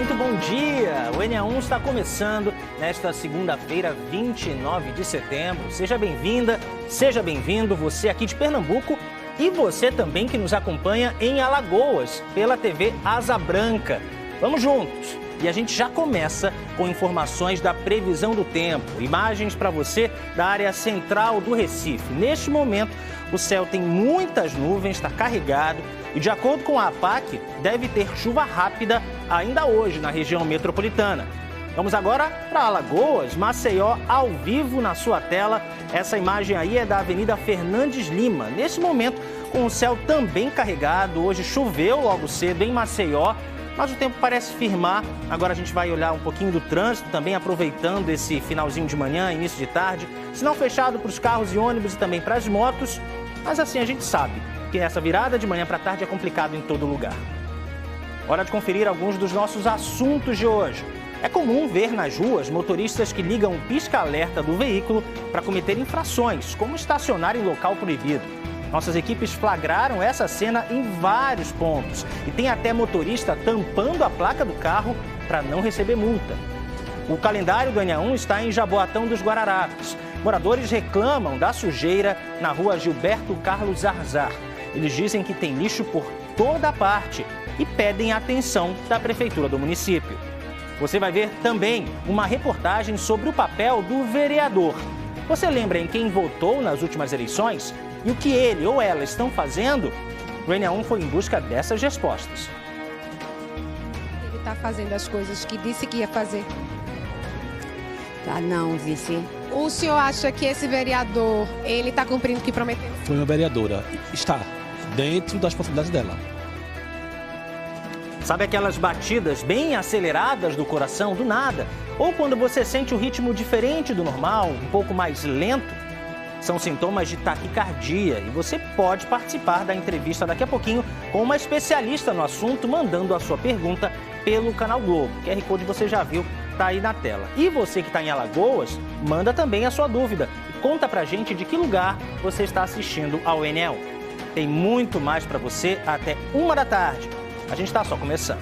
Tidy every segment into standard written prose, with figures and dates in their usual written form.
muito bom dia! O NA1 está começando nesta segunda-feira, 29 de setembro. Seja bem-vinda, seja bem-vindo, você aqui de Pernambuco e você também que nos acompanha em Alagoas, pela TV Asa Branca. Vamos juntos! E a gente já começa com informações da previsão do tempo, imagens para você da área central do Recife. Neste momento, o céu tem muitas nuvens, está carregado e, de acordo com a APAC, deve ter chuva rápida ainda hoje na região metropolitana. Vamos agora para Alagoas, Maceió, ao vivo na sua tela. Essa imagem aí é da Avenida Fernandes Lima. Nesse momento, com o céu também carregado, hoje choveu logo cedo em Maceió, mas o tempo parece firmar. Agora a gente vai olhar um pouquinho do trânsito, também aproveitando esse finalzinho de manhã, início de tarde. Sinal fechado para os carros e ônibus e também para as motos, mas assim a gente sabe que essa virada de manhã para tarde é complicado em todo lugar. Hora de conferir alguns dos nossos assuntos de hoje. É comum ver nas ruas motoristas que ligam o pisca-alerta do veículo para cometer infrações, como estacionar em local proibido. Nossas equipes flagraram essa cena em vários pontos e tem até motorista tampando a placa do carro para não receber multa. O calendário do NA1 está em Jaboatão dos Guararapes. Moradores reclamam da sujeira na rua Gilberto Carlos Arzar. Eles dizem que tem lixo por toda a parte e pedem a atenção da prefeitura do município. Você vai ver também uma reportagem sobre o papel do vereador. Você lembra em quem votou nas últimas eleições? E o que ele ou ela estão fazendo? O NA1 foi em busca dessas respostas. Ele está fazendo as coisas que disse que ia fazer. Tá não, vice. O senhor acha que esse vereador, ele está cumprindo o que prometeu? Foi uma vereadora. Está dentro das possibilidades dela. Sabe aquelas batidas bem aceleradas do coração do nada? Ou quando você sente o ritmo diferente do normal, um pouco mais lento? São sintomas de taquicardia e você pode participar da entrevista daqui a pouquinho com uma especialista no assunto, mandando a sua pergunta pelo Canal Globo. O QR Code você já viu, tá aí na tela. E você que está em Alagoas, manda também a sua dúvida e conta pra gente de que lugar você está assistindo ao NA1. Tem muito mais para você até 1 da tarde. A gente está só começando.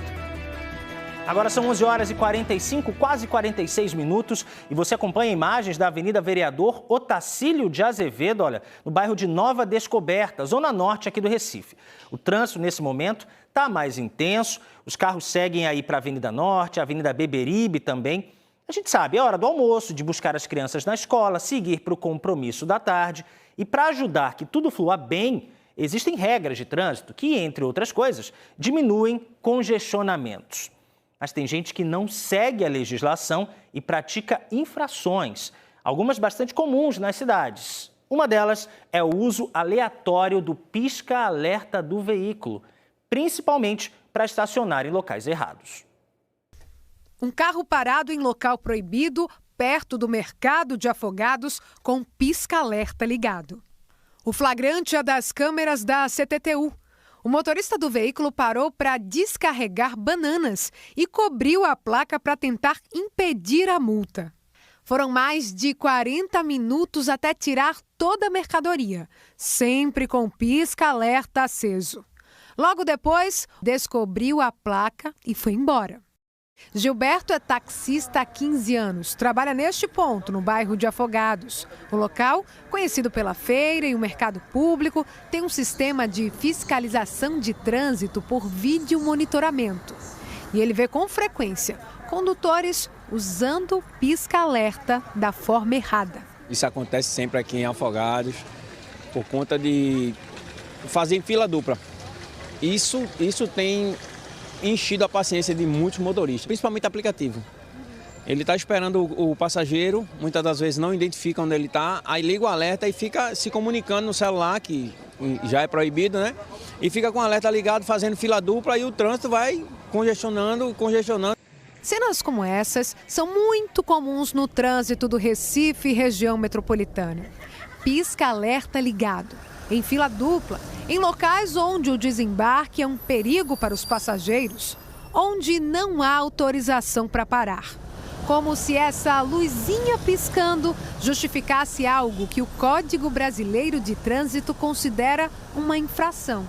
Agora são 11 horas e 45, quase 46 minutos, e você acompanha imagens da Avenida Vereador Otacílio de Azevedo, olha, no bairro de Nova Descoberta, zona norte aqui do Recife. O trânsito nesse momento está mais intenso, os carros seguem aí para a Avenida Norte, a Avenida Beberibe também. A gente sabe, é hora do almoço, de buscar as crianças na escola, seguir para o compromisso da tarde. E para ajudar que tudo flua bem, existem regras de trânsito que, entre outras coisas, diminuem congestionamentos. Mas tem gente que não segue a legislação e pratica infrações, algumas bastante comuns nas cidades. Uma delas é o uso aleatório do pisca-alerta do veículo, principalmente para estacionar em locais errados. Um carro parado em local proibido, perto do mercado de Afogados, com pisca-alerta ligado. O flagrante é das câmeras da CTTU. O motorista do veículo parou para descarregar bananas e cobriu a placa para tentar impedir a multa. Foram mais de 40 minutos até tirar toda a mercadoria, sempre com pisca-alerta aceso. Logo depois, descobriu a placa e foi embora. Gilberto é taxista há 15 anos, trabalha neste ponto, no bairro de Afogados. O local, conhecido pela feira e o mercado público, tem um sistema de fiscalização de trânsito por vídeo monitoramento. E ele vê com frequência condutores usando pisca-alerta da forma errada. Isso acontece sempre aqui em Afogados, por conta de fazer fila dupla. Isso tem enchido a paciência de muitos motoristas, principalmente aplicativo. Ele está esperando o passageiro, muitas das vezes não identifica onde ele está, aí liga o alerta e fica se comunicando no celular, que já é proibido, né? E fica com o alerta ligado, fazendo fila dupla e o trânsito vai congestionando. Cenas como essas são muito comuns no trânsito do Recife e região metropolitana. Pisca-alerta ligado, em fila dupla, em locais onde o desembarque é um perigo para os passageiros, onde não há autorização para parar. Como se essa luzinha piscando justificasse algo que o Código Brasileiro de Trânsito considera uma infração.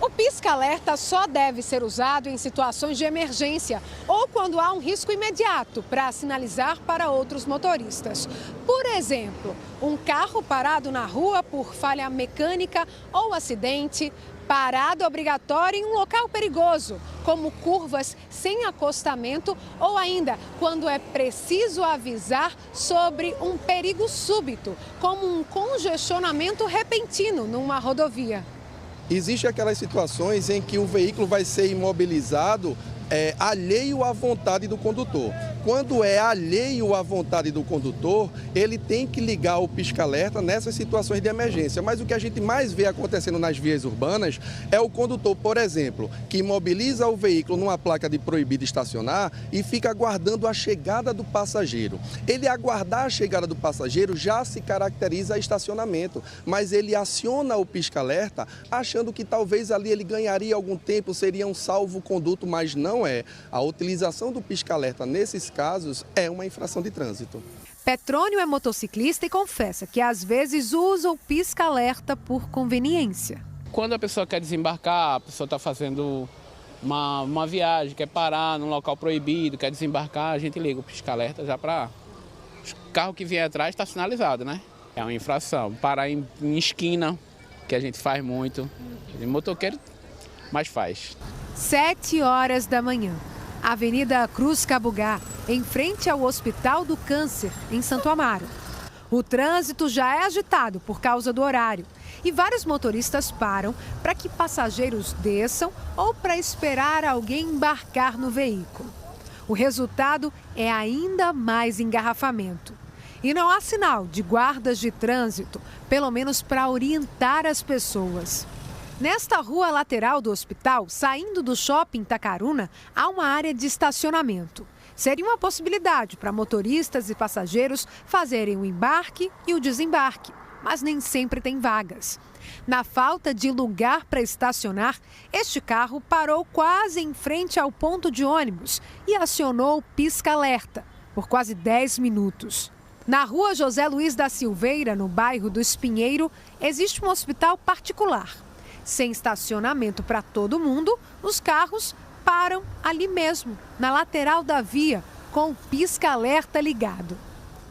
O pisca-alerta só deve ser usado em situações de emergência ou quando há um risco imediato para sinalizar para outros motoristas. Por exemplo, um carro parado na rua por falha mecânica ou acidente, parada obrigatória em um local perigoso, como curvas sem acostamento ou ainda quando é preciso avisar sobre um perigo súbito, como um congestionamento repentino numa rodovia. Existem aquelas situações em que o veículo vai ser imobilizado alheio à vontade do condutor. Quando é alheio à vontade do condutor, ele tem que ligar o pisca-alerta nessas situações de emergência. Mas o que a gente mais vê acontecendo nas vias urbanas é o condutor, por exemplo, que imobiliza o veículo numa placa de proibido estacionar e fica aguardando a chegada do passageiro. Ele aguardar a chegada do passageiro já se caracteriza estacionamento, mas ele aciona o pisca-alerta achando que talvez ali ele ganharia algum tempo, seria um salvo-conduto, mas não é. A utilização do pisca-alerta nesses casos é uma infração de trânsito. Petrônio é motociclista e confessa que às vezes usa o pisca-alerta por conveniência. Quando a pessoa quer desembarcar, a pessoa está fazendo uma viagem, quer parar num local proibido, quer desembarcar, a gente liga o pisca-alerta já para... O carro que vier atrás está sinalizado, né? É uma infração. Parar em esquina, que a gente faz muito. E motoqueiro mais faz. 7 horas da manhã. Avenida Cruz Cabugá, em frente ao Hospital do Câncer, em Santo Amaro. O trânsito já é agitado por causa do horário e vários motoristas param para que passageiros desçam ou para esperar alguém embarcar no veículo. O resultado é ainda mais engarrafamento. E não há sinal de guardas de trânsito, pelo menos para orientar as pessoas. Nesta rua lateral do hospital, saindo do shopping Tacaruna, há uma área de estacionamento. Seria uma possibilidade para motoristas e passageiros fazerem o embarque e o desembarque, mas nem sempre tem vagas. Na falta de lugar para estacionar, este carro parou quase em frente ao ponto de ônibus e acionou o pisca-alerta por quase 10 minutos. Na rua José Luiz da Silveira, no bairro do Espinheiro, existe um hospital particular. Sem estacionamento para todo mundo, os carros param ali mesmo, na lateral da via, com o pisca-alerta ligado.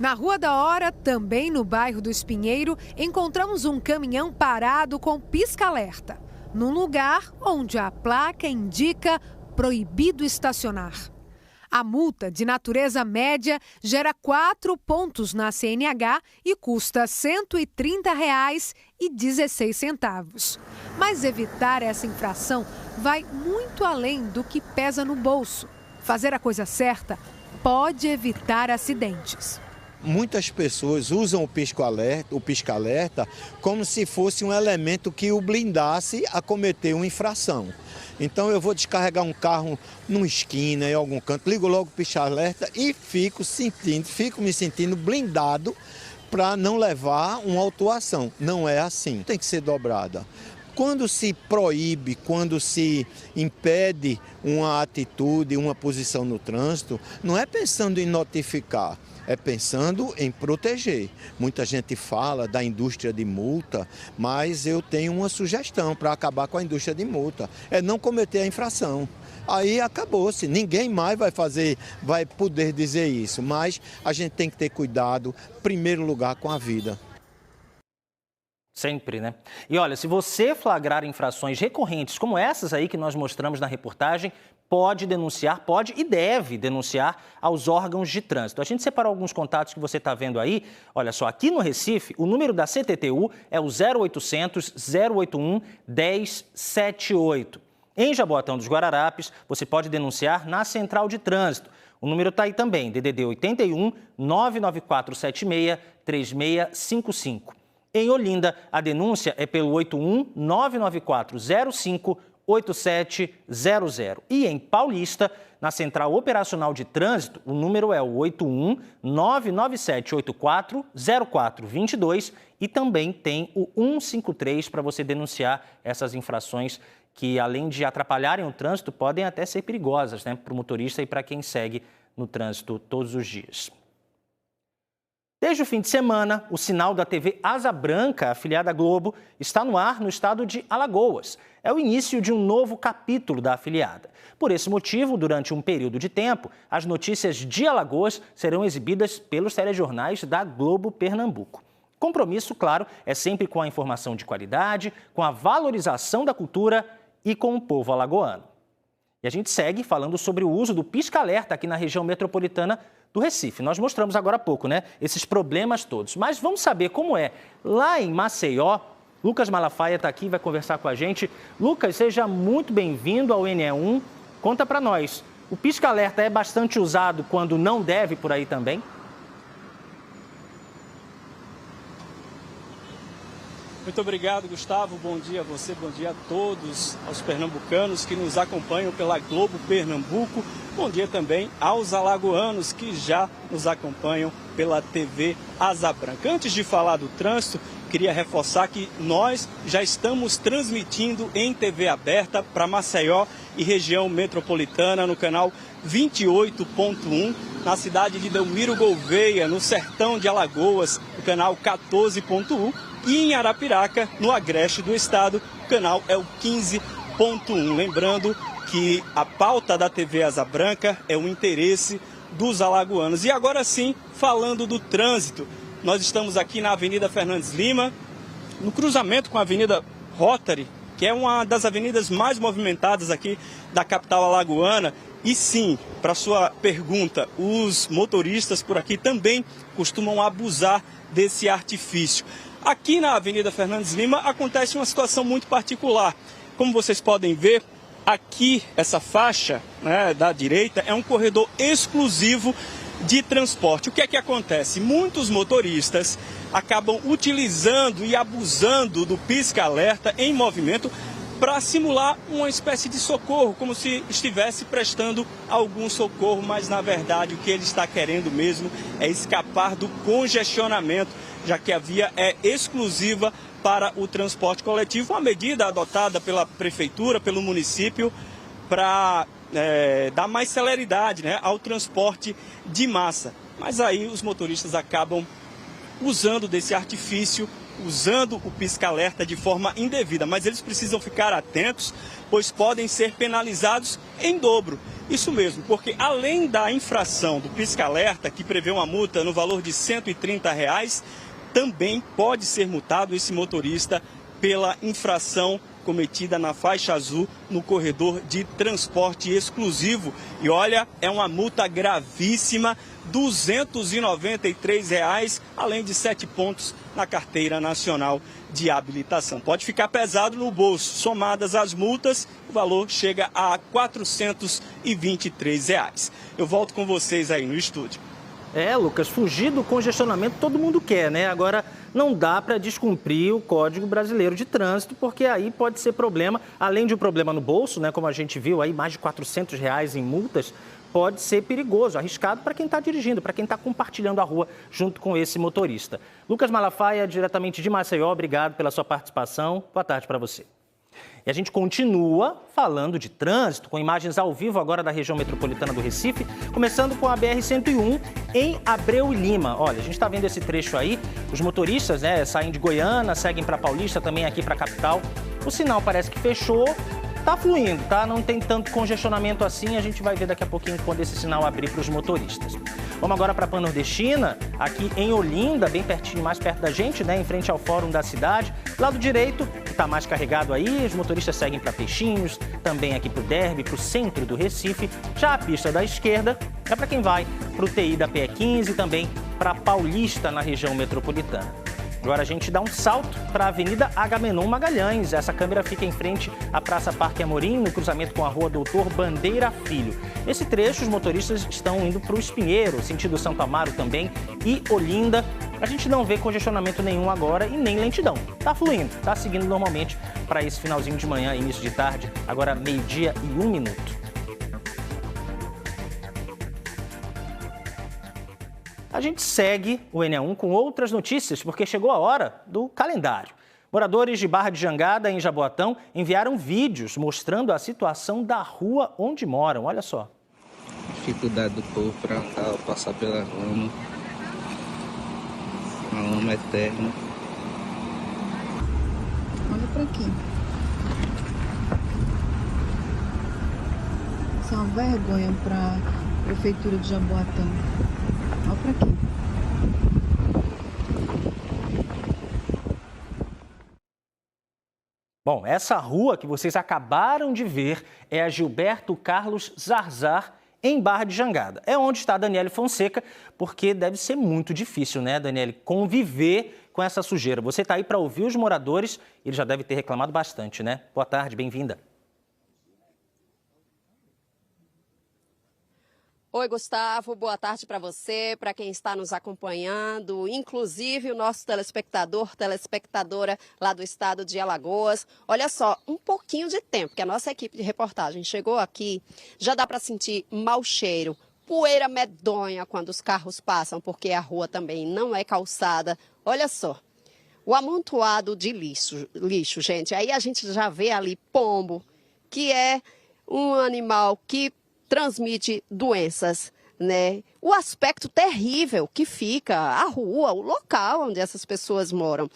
Na Rua da Hora, também no bairro do Espinheiro, encontramos um caminhão parado com pisca-alerta, num lugar onde a placa indica proibido estacionar. A multa, de natureza média, gera 4 pontos na CNH e custa R$ 130,16. Mas evitar essa infração vai muito além do que pesa no bolso. Fazer a coisa certa pode evitar acidentes. Muitas pessoas usam o pisca-alerta como se fosse um elemento que o blindasse a cometer uma infração. Então eu vou descarregar um carro numa esquina, em algum canto, ligo logo o pisca-alerta e fico me sentindo blindado para não levar uma autuação. Não é assim, tem que ser dobrada. Quando se proíbe, quando se impede uma atitude, uma posição no trânsito, não é pensando em notificar, é pensando em proteger. Muita gente fala da indústria de multa, mas eu tenho uma sugestão para acabar com a indústria de multa, é não cometer a infração. Aí acabou-se, ninguém mais vai poder dizer isso, mas a gente tem que ter cuidado, em primeiro lugar, com a vida. Sempre, né? E olha, se você flagrar infrações recorrentes como essas aí que nós mostramos na reportagem, pode denunciar, pode e deve denunciar aos órgãos de trânsito. A gente separou alguns contatos que você está vendo aí. Olha só, aqui no Recife, o número da CTTU é o 0800 081 1078. Em Jaboatão dos Guararapes, você pode denunciar na Central de Trânsito. O número está aí também, DDD 81 99476 3655. Em Olinda, a denúncia é pelo 81 99405 8700. E em Paulista, na Central Operacional de Trânsito, o número é o 81 99784 0422 e também tem o 153 para você denunciar essas infrações que, além de atrapalharem o trânsito, podem até ser perigosas, né, para o motorista e para quem segue no trânsito todos os dias. Desde o fim de semana, o sinal da TV Asa Branca, afiliada à Globo, está no ar no estado de Alagoas. É o início de um novo capítulo da afiliada. Por esse motivo, durante um período de tempo, as notícias de Alagoas serão exibidas pelos telejornais da Globo Pernambuco. O compromisso, claro, é sempre com a informação de qualidade, com a valorização da cultura e com o povo alagoano. E a gente segue falando sobre o uso do pisca-alerta aqui na região metropolitana do Recife. Nós mostramos agora há pouco, né, esses problemas todos. Mas vamos saber como é lá em Maceió. Lucas Malafaia está aqui e vai conversar com a gente. Lucas, seja muito bem-vindo ao NE1. Conta para nós, o pisca-alerta é bastante usado quando não deve por aí também? Muito obrigado, Gustavo. Bom dia a você, bom dia a todos, aos pernambucanos que nos acompanham pela Globo Pernambuco. Bom dia também aos alagoanos que já nos acompanham pela TV Asa Branca. Antes de falar do trânsito, queria reforçar que nós já estamos transmitindo em TV aberta para Maceió e região metropolitana no canal 28.1, na cidade de Delmiro Gouveia, no sertão de Alagoas, no canal 14.1. E em Arapiraca, no agreste do estado, o canal é o 15.1. Lembrando que a pauta da TV Asa Branca é o interesse dos alagoanos. E agora sim, falando do trânsito, nós estamos aqui na Avenida Fernandes Lima, no cruzamento com a Avenida Rotary, que é uma das avenidas mais movimentadas aqui da capital alagoana. E sim, para sua pergunta, os motoristas por aqui também costumam abusar desse artifício. Aqui na Avenida Fernandes Lima acontece uma situação muito particular. Como vocês podem ver, aqui essa faixa, né, da direita é um corredor exclusivo de transporte. O que é que acontece? Muitos motoristas acabam utilizando e abusando do pisca-alerta em movimento para simular uma espécie de socorro, como se estivesse prestando algum socorro, mas na verdade o que ele está querendo mesmo é escapar do congestionamento, já que a via é exclusiva para o transporte coletivo, uma medida adotada pela prefeitura, pelo município, para dar mais celeridade, né, ao transporte de massa. Mas aí os motoristas acabam usando desse artifício, usando o pisca-alerta de forma indevida, mas eles precisam ficar atentos, pois podem ser penalizados em dobro. Isso mesmo, porque além da infração do pisca-alerta, que prevê uma multa no valor de R$ 130, também pode ser multado esse motorista pela infração cometida na faixa azul no corredor de transporte exclusivo. E olha, é uma multa gravíssima, R$ 293, além de 7 pontos na carteira nacional de habilitação. Pode ficar pesado no bolso. Somadas as multas, o valor chega a R$ 423. Eu volto com vocês aí no estúdio. Lucas, fugir do congestionamento todo mundo quer, né? Agora, não dá para descumprir o Código Brasileiro de Trânsito, porque aí pode ser problema, além de um problema no bolso, né? Como a gente viu aí, mais de R$ 400 em multas, pode ser perigoso, arriscado para quem está dirigindo, para quem está compartilhando a rua junto com esse motorista. Lucas Malafaia, diretamente de Maceió, obrigado pela sua participação. Boa tarde para você. E a gente continua falando de trânsito, com imagens ao vivo agora da região metropolitana do Recife, começando com a BR-101 em Abreu e Lima. Olha, a gente está vendo esse trecho aí, os motoristas, né, saem de Goiânia, seguem para Paulista, também aqui para a capital. O sinal parece que fechou, tá fluindo, tá? Não tem tanto congestionamento assim, a gente vai ver daqui a pouquinho quando esse sinal abrir para os motoristas. Vamos agora para a Pan-Nordestina, aqui em Olinda, bem pertinho, mais perto da gente, né, em frente ao Fórum da cidade. Lado direito, que está mais carregado aí, os motoristas seguem para Peixinhos, também aqui para o Derby, para o centro do Recife. Já a pista da esquerda é para quem vai para o TI da PE15 e também para Paulista, na região metropolitana. Agora a gente dá um salto para a Avenida Agamenon Magalhães. Essa câmera fica em frente à Praça Parque Amorim, no cruzamento com a Rua Doutor Bandeira Filho. Nesse trecho, os motoristas estão indo para o Espinheiro, sentido Santo Amaro também, e Olinda. A gente não vê congestionamento nenhum agora e nem lentidão. Tá fluindo, tá seguindo normalmente para esse finalzinho de manhã, início de tarde, agora 12h01. A gente segue o NE1 com outras notícias, porque chegou a hora do calendário. Moradores de Barra de Jangada, em Jaboatão, enviaram vídeos mostrando a situação da rua onde moram. Olha só. Dificuldade do povo para passar pela rua. A lama eterna. Olha pra aqui. Isso é uma vergonha pra Prefeitura de Jaboatão. Olha pra aqui. Bom, essa rua que vocês acabaram de ver é a Gilberto Carlos Zarzar, em Barra de Jangada. É onde está a Daniele Fonseca, porque deve ser muito difícil, né, Daniele, conviver com essa sujeira. Você está aí para ouvir os moradores, ele já deve ter reclamado bastante, né? Boa tarde, bem-vinda. Oi, Gustavo, boa tarde para você, para quem está nos acompanhando, inclusive o nosso telespectador, telespectadora lá do estado de Alagoas. Olha só, um pouquinho de tempo que a nossa equipe de reportagem chegou aqui, já dá para sentir mau cheiro, poeira medonha quando os carros passam, porque a rua também não é calçada. Olha só, o amontoado de lixo, gente. Aí a gente já vê ali pombo, que é um animal que transmite doenças, né? O aspecto terrível que fica a rua, o local onde essas pessoas moram.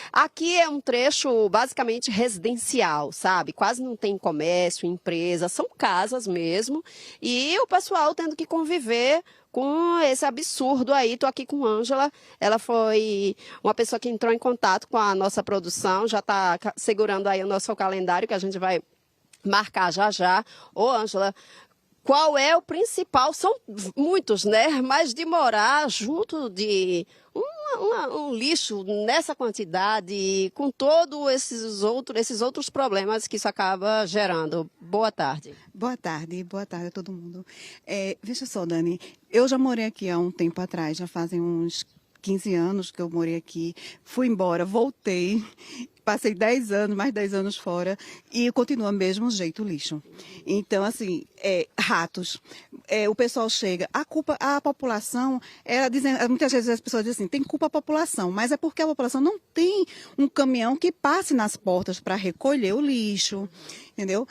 Aqui é um trecho basicamente residencial, sabe? Quase não tem comércio, empresa, são casas mesmo. E o pessoal tendo que conviver com esse absurdo aí. Estou aqui com a Ângela, ela foi uma pessoa que entrou em contato com a nossa produção, já está segurando aí o nosso calendário que a gente vai marcar já já. Ô, Ângela, qual é o principal? São muitos, né? Mas de morar junto de um lixo nessa quantidade, com todos esses outros problemas que isso acaba gerando. Boa tarde. Boa tarde a todo mundo. Veja só, Dani, eu já morei aqui há um tempo atrás, já fazem uns 15 anos que eu morei aqui, fui embora, voltei. Passei 10 anos, mais 10 anos fora, e continua do mesmo jeito o lixo. Então, assim, ratos. O pessoal chega, a população, muitas vezes as pessoas dizem assim, tem culpa a população, mas é porque a população não tem um caminhão que passe nas portas para recolher o lixo, entendeu?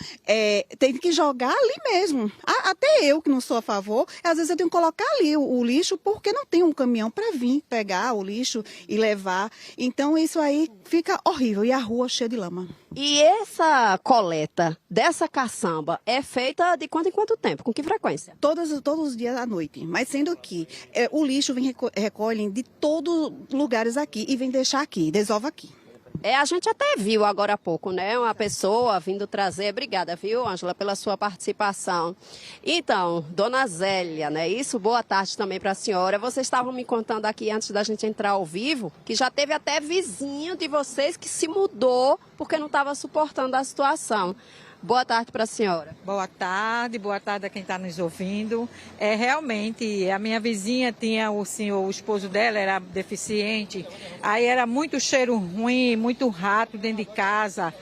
Tem que jogar ali mesmo. Até eu, que não sou a favor, às vezes eu tenho que colocar ali o lixo, porque não tem um caminhão para vir pegar o lixo e levar. Então, isso aí fica horrível. E a rua cheia de lama. E essa coleta dessa caçamba é feita de quanto em quanto tempo? Com que frequência? Todos os dias à noite. Mas sendo que o lixo recolhem de todos os lugares aqui e vem deixar aqui, desova aqui. A gente até viu agora há pouco, né? Uma pessoa vindo trazer. Obrigada, viu, Ângela, pela sua participação. Então, dona Zélia, né? Isso, boa tarde também para a senhora. Vocês estavam me contando aqui antes da gente entrar ao vivo que já teve até vizinho de vocês que se mudou porque não estava suportando a situação. Boa tarde para a senhora. Boa tarde a quem está nos ouvindo. Realmente, a minha vizinha tinha o esposo dela era deficiente, aí era muito cheiro ruim, muito rato dentro de casa,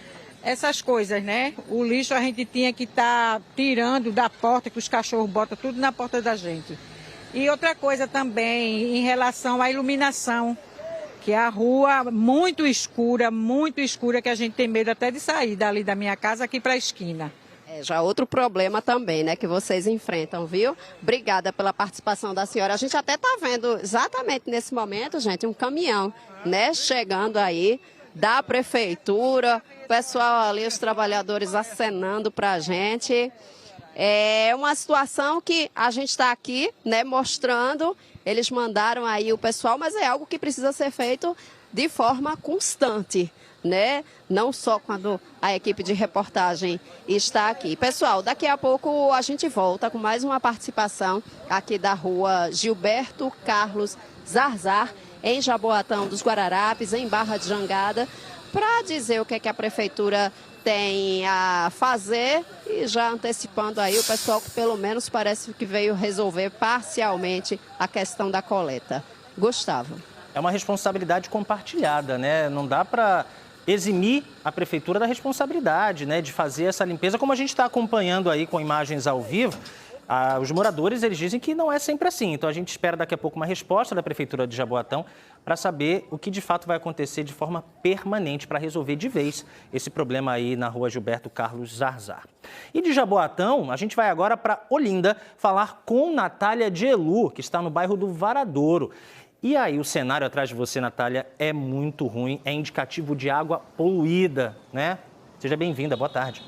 essas coisas, né? O lixo a gente tinha que estar tirando da porta, que os cachorros botam tudo na porta da gente. E outra coisa também, em relação à iluminação, que é a rua muito escura, que a gente tem medo até de sair dali da minha casa aqui para a esquina. Já outro problema também, né, que vocês enfrentam, viu? Obrigada pela participação da senhora. A gente até está vendo exatamente nesse momento, gente, um caminhão, né, chegando aí da prefeitura, o pessoal ali, os trabalhadores acenando para a gente. É uma situação que a gente está aqui, né, mostrando. Eles mandaram aí o pessoal, mas é algo que precisa ser feito de forma constante, né? Não só quando a equipe de reportagem está aqui. Pessoal, daqui a pouco a gente volta com mais uma participação aqui da rua Gilberto Carlos Zarzar, em Jaboatão dos Guararapes, em Barra de Jangada, para dizer o que é que a prefeitura tem a fazer e já antecipando aí o pessoal que pelo menos parece que veio resolver parcialmente a questão da coleta. Gustavo. É uma responsabilidade compartilhada, né? Não dá para eximir a prefeitura da responsabilidade, né, de fazer essa limpeza, como a gente está acompanhando aí com imagens ao vivo. Os moradores, eles dizem que não é sempre assim. Então, a gente espera daqui a pouco uma resposta da Prefeitura de Jaboatão para saber o que de fato vai acontecer de forma permanente para resolver de vez esse problema aí na rua Gilberto Carlos Zarzar. E de Jaboatão, a gente vai agora para Olinda falar com Natália Dielu, que está no bairro do Varadouro. E aí, o cenário atrás de você, Natália, é muito ruim, é indicativo de água poluída, né? Seja bem-vinda, boa tarde.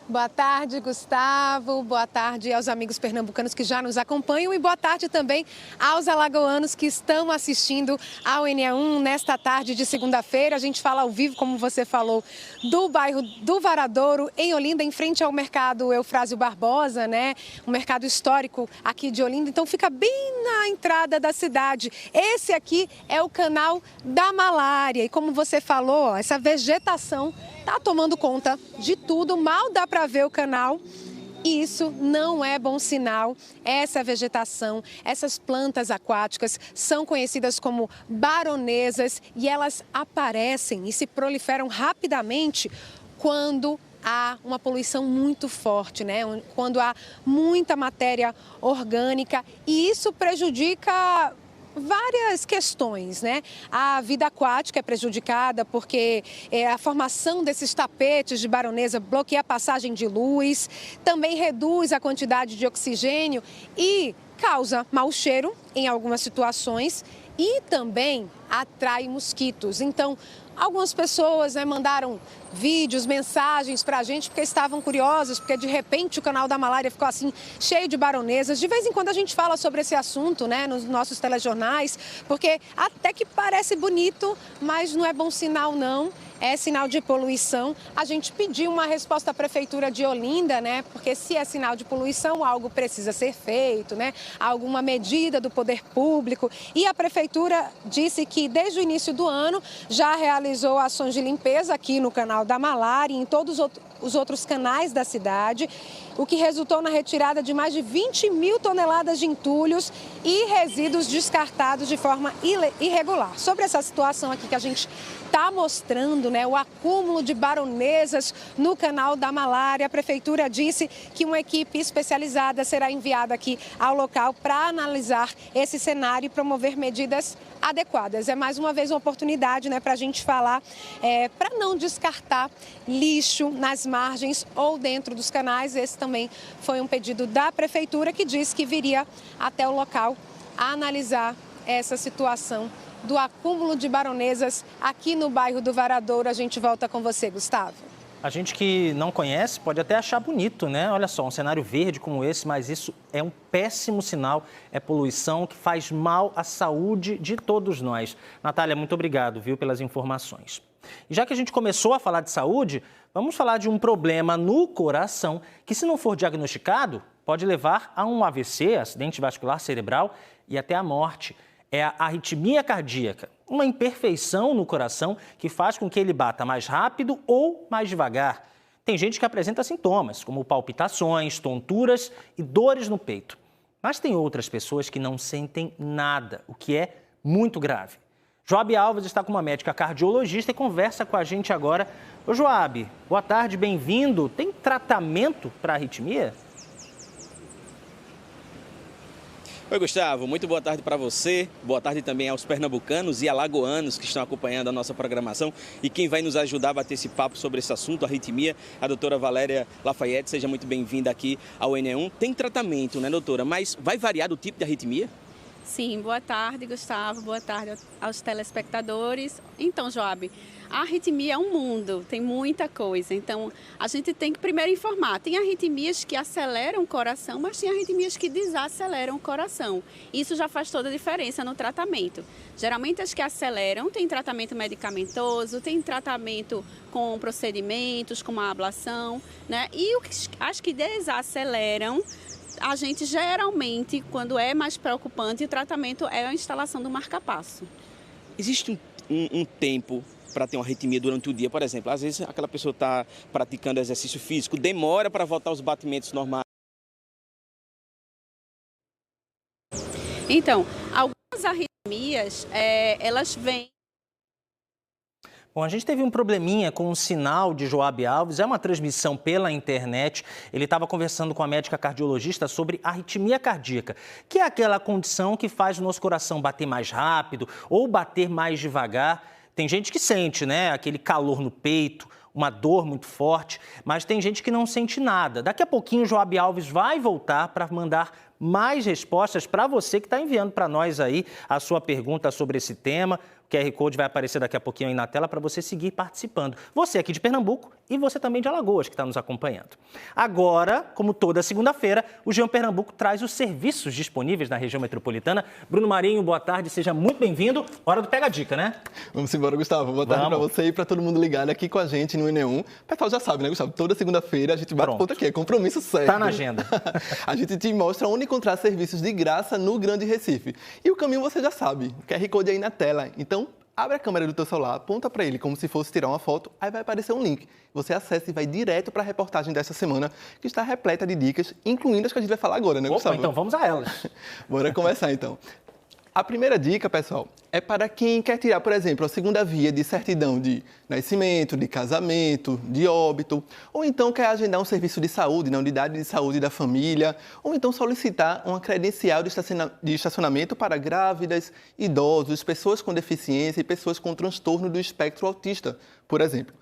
Boa tarde, Gustavo. Boa tarde aos amigos pernambucanos que já nos acompanham e boa tarde também aos alagoanos que estão assistindo ao NE1 nesta tarde de segunda-feira. A gente fala ao vivo, como você falou, do bairro do Varadouro, em Olinda, em frente ao mercado Eufrásio Barbosa, né? Um mercado histórico aqui de Olinda, então fica bem na entrada da cidade. Esse aqui é o canal da Malária e como você falou, essa vegetação está tomando conta de tudo, mal dá para ver o canal e isso não é bom sinal. Essa vegetação, essas plantas aquáticas são conhecidas como baronesas e elas aparecem e se proliferam rapidamente quando há uma poluição muito forte, né? Quando há muita matéria orgânica e isso prejudica várias questões, né? A vida aquática é prejudicada porque a formação desses tapetes de baronesa bloqueia a passagem de luz, também reduz a quantidade de oxigênio e causa mau cheiro em algumas situações e também atrai mosquitos. Então, algumas pessoas mandaram vídeos, mensagens para a gente porque estavam curiosos, porque de repente o canal da Malária ficou assim cheio de baronesas. De vez em quando a gente fala sobre esse assunto, né, nos nossos telejornais, porque até que parece bonito, mas não é bom sinal não. É sinal de poluição. A gente pediu uma resposta à Prefeitura de Olinda, né? Porque se é sinal de poluição, algo precisa ser feito, né? Alguma medida do poder público. E a Prefeitura disse que desde o início do ano já realizou ações de limpeza aqui no canal da Malária e em todos os outros canais da cidade, o que resultou na retirada de mais de 20 mil toneladas de entulhos e resíduos descartados de forma irregular. Sobre essa situação aqui que a gente está mostrando, né, o acúmulo de baronesas no canal da Malária, a Prefeitura disse que uma equipe especializada será enviada aqui ao local para analisar esse cenário e promover medidas adequadas. É mais uma vez uma oportunidade, né, para a gente falar, para não descartar lixo nas margens ou dentro dos canais. Esse também foi um pedido da Prefeitura que disse que viria até o local a analisar essa situação do acúmulo de baronesas aqui no bairro do Varadouro. A gente volta com você, Gustavo. A gente que não conhece pode até achar bonito, né? Olha só, um cenário verde como esse, mas isso é um péssimo sinal, é poluição que faz mal à saúde de todos nós. Natália, muito obrigado, viu, pelas informações. E já que a gente começou a falar de saúde, vamos falar de um problema no coração que, se não for diagnosticado, pode levar a um AVC, acidente vascular cerebral, e até a morte. É a arritmia cardíaca, uma imperfeição no coração que faz com que ele bata mais rápido ou mais devagar. Tem gente que apresenta sintomas, como palpitações, tonturas e dores no peito. Mas tem outras pessoas que não sentem nada, o que é muito grave. Joab Alves está com uma médica cardiologista e conversa com a gente agora. Ô Joab, boa tarde, bem-vindo. Tem tratamento para arritmia? Oi, Gustavo, muito boa tarde para você, boa tarde também aos pernambucanos e alagoanos que estão acompanhando a nossa programação e quem vai nos ajudar a bater esse papo sobre esse assunto, a arritmia, a doutora Valéria Lafayette, seja muito bem-vinda aqui ao NE1. Tem tratamento, né, doutora, mas vai variar do tipo de arritmia? Sim, boa tarde, Gustavo, boa tarde aos telespectadores. Então, Joab, a arritmia é um mundo, tem muita coisa. Então, a gente tem que primeiro informar. Tem arritmias que aceleram o coração, mas tem arritmias que desaceleram o coração. Isso já faz toda a diferença no tratamento. Geralmente, as que aceleram têm tratamento medicamentoso, tem tratamento com procedimentos, como a ablação, né? E as que desaceleram, a gente geralmente, quando é mais preocupante, o tratamento é a instalação do marca-passo. Existe um tempo para ter uma arritmia durante o dia, por exemplo? Às vezes aquela pessoa está praticando exercício físico, demora para voltar aos batimentos normais. Então, algumas arritmias, elas vêm... Bom, a gente teve um probleminha com o sinal de Joab Alves, é uma transmissão pela internet. Ele estava conversando com a médica cardiologista sobre arritmia cardíaca, que é aquela condição que faz o nosso coração bater mais rápido ou bater mais devagar. Tem gente que sente, né, aquele calor no peito, uma dor muito forte, mas tem gente que não sente nada. Daqui a pouquinho o Joab Alves vai voltar para mandar mais respostas para você que está enviando para nós aí a sua pergunta sobre esse tema. O QR Code vai aparecer daqui a pouquinho aí na tela para você seguir participando. Você aqui de Pernambuco e você também de Alagoas que está nos acompanhando. Agora, como toda segunda-feira, o G1 Pernambuco traz os serviços disponíveis na região metropolitana. Bruno Marinho, boa tarde, seja muito bem-vindo. Hora do Pega a Dica, né? Vamos embora, Gustavo. Boa tarde para você e para todo mundo ligado aqui com a gente no INE1. O pessoal já sabe, né, Gustavo? Toda segunda-feira a gente bate ponto aqui, é compromisso sério. Tá na agenda. A gente te mostra onde encontrar serviços de graça no Grande Recife. E o caminho você já sabe, o QR Code aí na tela. Então, abre a câmera do teu celular, aponta para ele como se fosse tirar uma foto, aí vai aparecer um link. Você acessa e vai direto para a reportagem dessa semana, que está repleta de dicas, incluindo as que a gente vai falar agora, né, Gustavo? Então vamos a elas. Bora começar, então. A primeira dica, pessoal, é para quem quer tirar, por exemplo, a segunda via de certidão de nascimento, de casamento, de óbito, ou então quer agendar um serviço de saúde na unidade de saúde da família, ou então solicitar uma credencial de estacionamento para grávidas, idosos, pessoas com deficiência e pessoas com transtorno do espectro autista, por exemplo.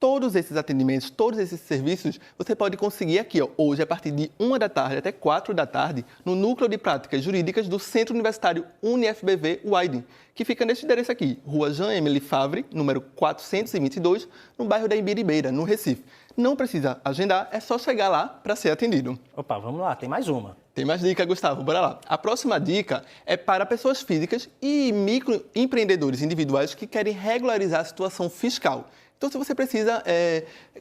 Todos esses atendimentos, todos esses serviços, você pode conseguir aqui, ó, hoje, a partir de 1 da tarde até 4 da tarde, no Núcleo de Práticas Jurídicas do Centro Universitário UniFBV Uaiden, que fica neste endereço aqui, Rua Jean-Emile Favre, número 422, no bairro da Imbiribeira, no Recife. Não precisa agendar, é só chegar lá para ser atendido. Opa, vamos lá, tem mais uma. Tem mais dica, Gustavo, bora lá. A próxima dica é para pessoas físicas e microempreendedores individuais que querem regularizar a situação fiscal. Então, se você precisa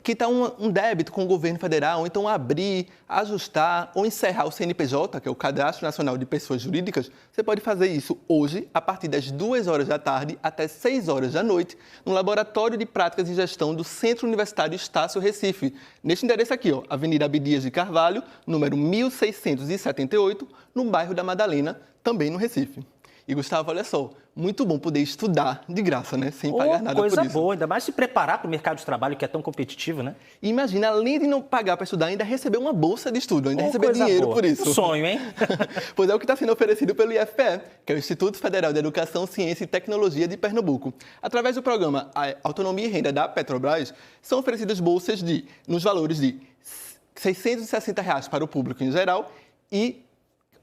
quitar um débito com o governo federal, ou então abrir, ajustar ou encerrar o CNPJ, que é o Cadastro Nacional de Pessoas Jurídicas, você pode fazer isso hoje, a partir das 2 horas da tarde até 6 horas da noite, no Laboratório de Práticas e Gestão do Centro Universitário Estácio Recife. Neste endereço aqui, ó, Avenida Abdias de Carvalho, número 1678, no bairro da Madalena, também no Recife. E, Gustavo, olha só, muito bom poder estudar de graça, né? Sem pagar nada por isso. Coisa boa, ainda mais se preparar para o mercado de trabalho que é tão competitivo, né? E imagina, além de não pagar para estudar, ainda receber uma bolsa de estudo, ainda receber dinheiro por isso. Um sonho, hein? Pois é o que está sendo oferecido pelo IFPE, que é o Instituto Federal de Educação, Ciência e Tecnologia de Pernambuco. Através do programa Autonomia e Renda da Petrobras, são oferecidas bolsas nos valores de R$ 660 para o público em geral e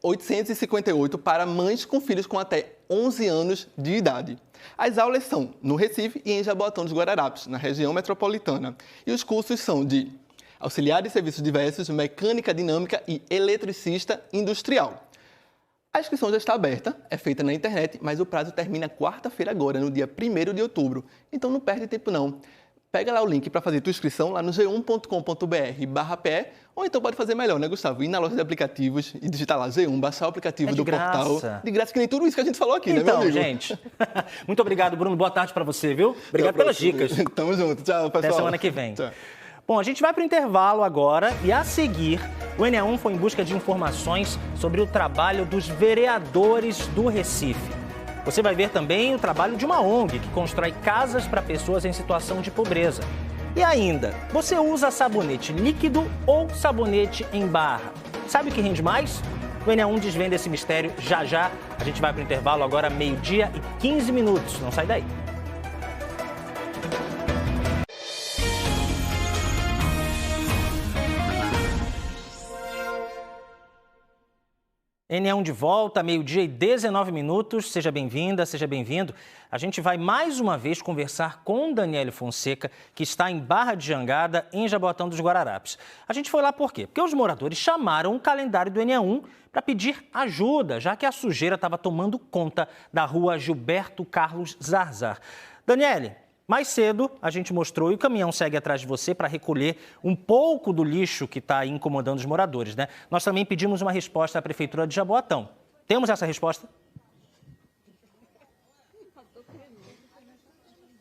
858 para mães com filhos com até 11 anos de idade. As aulas são no Recife e em Jaboatão dos Guararapes, na região metropolitana. E os cursos são de auxiliar de serviços diversos, mecânica dinâmica e eletricista industrial. A inscrição já está aberta, é feita na internet, mas o prazo termina quarta-feira agora, no dia 1º de outubro. Então não perde tempo não. Pega lá o link para fazer tua inscrição lá no g1.com.br/PE, ou então pode fazer melhor, né, Gustavo? Ir na loja de aplicativos e digitar lá G1, baixar o aplicativo do portal. De graça, que nem tudo isso que a gente falou aqui, então, né, meu amigo? Gente, muito obrigado, Bruno. Boa tarde para você, viu? Obrigado pelas dicas. Tamo junto. Tchau, pessoal. Até semana que vem. Tchau. Bom, a gente vai para o intervalo agora e, a seguir, o INE1 foi em busca de informações sobre o trabalho dos vereadores do Recife. Você vai ver também o trabalho de uma ONG que constrói casas para pessoas em situação de pobreza. E ainda, você usa sabonete líquido ou sabonete em barra? Sabe o que rende mais? O INE1 desvenda esse mistério já já. A gente vai para o intervalo agora, 12h15. Não sai daí. INE1 de volta, 12h19. Seja bem-vinda, seja bem-vindo. A gente vai mais uma vez conversar com Daniele Fonseca, que está em Barra de Jangada, em Jaboatão dos Guararapes. A gente foi lá por quê? Porque os moradores chamaram o calendário do INE1 para pedir ajuda, já que a sujeira estava tomando conta da rua Gilberto Carlos Zarzar. Daniele, mais cedo a gente mostrou e o caminhão segue atrás de você para recolher um pouco do lixo que está incomodando os moradores, né? Nós também pedimos uma resposta à Prefeitura de Jaboatão. Temos essa resposta?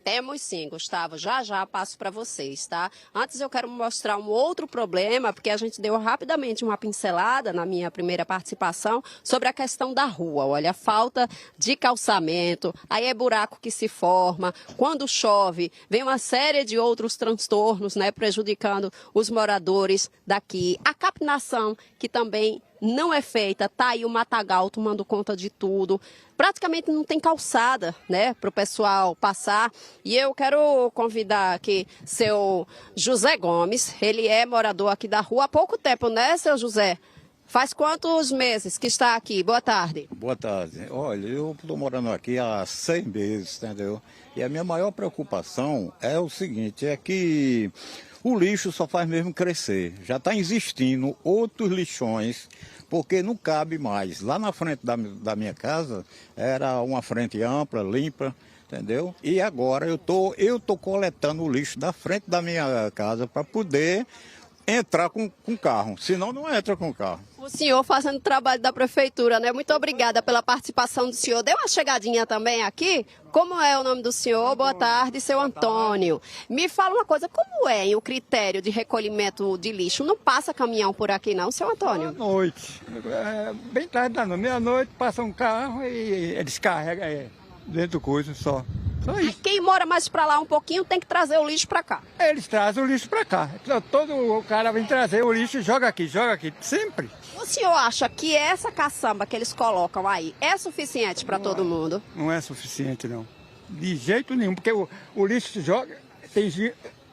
Temos sim, Gustavo. Já passo para vocês, tá? Antes eu quero mostrar um outro problema, porque a gente deu rapidamente uma pincelada na minha primeira participação sobre a questão da rua. Olha, a falta de calçamento, aí é buraco que se forma. Quando chove, vem uma série de outros transtornos, né, prejudicando os moradores daqui. A capinação que também não é feita, tá aí o matagal tomando conta de tudo. Praticamente não tem calçada, né, para o pessoal passar. E eu quero convidar aqui seu José Gomes, ele é morador aqui da rua há pouco tempo, né, seu José? Faz quantos meses que está aqui? Boa tarde. Boa tarde. Olha, eu estou morando aqui há 6 meses, entendeu? E a minha maior preocupação é o seguinte, é que o lixo só faz mesmo crescer. Já está existindo outros lixões, porque não cabe mais. Lá na frente da minha casa era uma frente ampla, limpa, entendeu? E agora eu tô coletando o lixo da frente da minha casa para poder entrar com carro, senão não entra com carro. O senhor fazendo o trabalho da prefeitura, né? Muito obrigada pela participação do senhor. Dê uma chegadinha também aqui. Como é o nome do senhor? Boa tarde, seu Antônio. Me fala uma coisa, como é o critério de recolhimento de lixo? Não passa caminhão por aqui não, seu Antônio? À noite, bem tarde da noite, meia-noite passa um carro e eles carregam dentro do coisa só. Quem mora mais para lá um pouquinho tem que trazer o lixo para cá. Eles trazem o lixo para cá. Todo o cara vem trazer o lixo e joga aqui, sempre. O senhor acha que essa caçamba que eles colocam aí é suficiente para todo mundo? Não é suficiente, não. De jeito nenhum, porque o lixo se joga,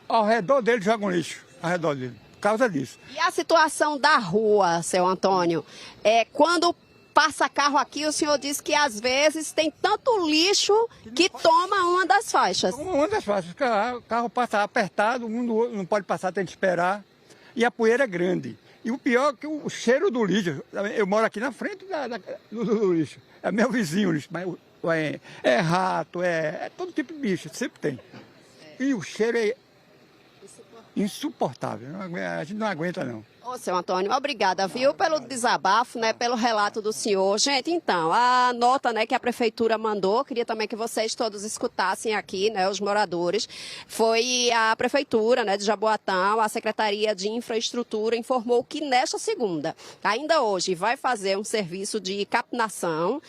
ao redor dele joga um lixo, ao redor dele, por causa disso. E a situação da rua, seu Antônio, quando passa carro aqui, o senhor diz que às vezes tem tanto lixo que toma uma das faixas. Uma das faixas, o carro passa apertado, não pode passar, tem que esperar, e a poeira é grande. E o pior é que o cheiro do lixo, eu moro aqui na frente do lixo, é meu vizinho o lixo, mas é rato, é todo tipo de bicho, sempre tem. E o cheiro é insuportável, a gente não aguenta não. Ô, seu Antônio, obrigada, viu, pelo desabafo, né, pelo relato do senhor. Gente, então, a nota, né, que a prefeitura mandou, queria também que vocês todos escutassem aqui, né, os moradores, foi a prefeitura, né, de Jaboatão, a Secretaria de Infraestrutura informou que nesta segunda, ainda hoje, vai fazer um serviço de capinação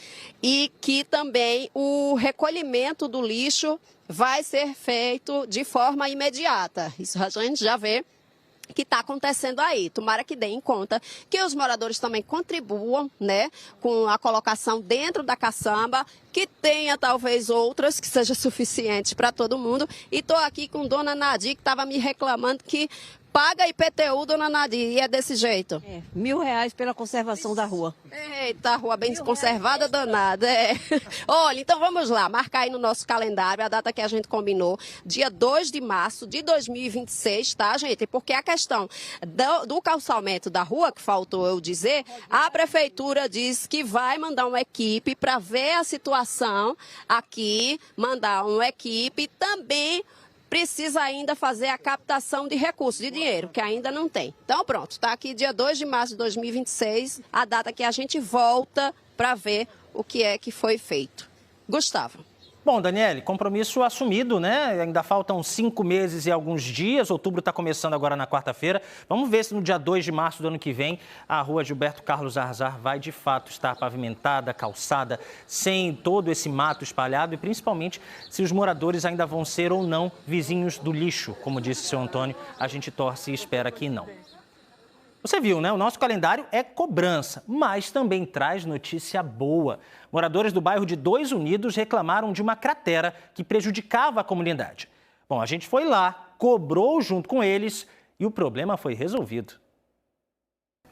e que também o recolhimento do lixo vai ser feito de forma imediata. Isso a gente já vê que está acontecendo aí. Tomara que deem conta que os moradores também contribuam, né, com a colocação dentro da caçamba, que tenha talvez outras que seja suficiente para todo mundo. E estou aqui com Dona Nadir, que estava me reclamando que paga IPTU, Dona Nadir, e é desse jeito. R$1.000 pela conservação da rua. Eita, rua bem desconservada, danada. Olha, então vamos lá, marcar aí no nosso calendário a data que a gente combinou, dia 2 de março de 2026, tá, gente? Porque a questão do calçamento da rua, que faltou eu dizer, a prefeitura diz que vai mandar uma equipe para ver a situação aqui, mandar uma equipe também. Precisa ainda fazer a captação de recursos, de dinheiro, que ainda não tem. Então, pronto, está aqui dia 2 de março de 2026, a data que a gente volta para ver o que é que foi feito. Gustavo. Bom, Daniele, compromisso assumido, né? Ainda faltam 5 meses e alguns dias. Outubro está começando agora na quarta-feira. Vamos ver se no dia 2 de março do ano que vem a rua Gilberto Carlos Arzar vai de fato estar pavimentada, calçada, sem todo esse mato espalhado e principalmente se os moradores ainda vão ser ou não vizinhos do lixo. Como disse o seu Antônio, a gente torce e espera que não. Você viu, né? O nosso calendário é cobrança, mas também traz notícia boa. Moradores do bairro de Dois Unidos reclamaram de uma cratera que prejudicava a comunidade. Bom, a gente foi lá, cobrou junto com eles e o problema foi resolvido.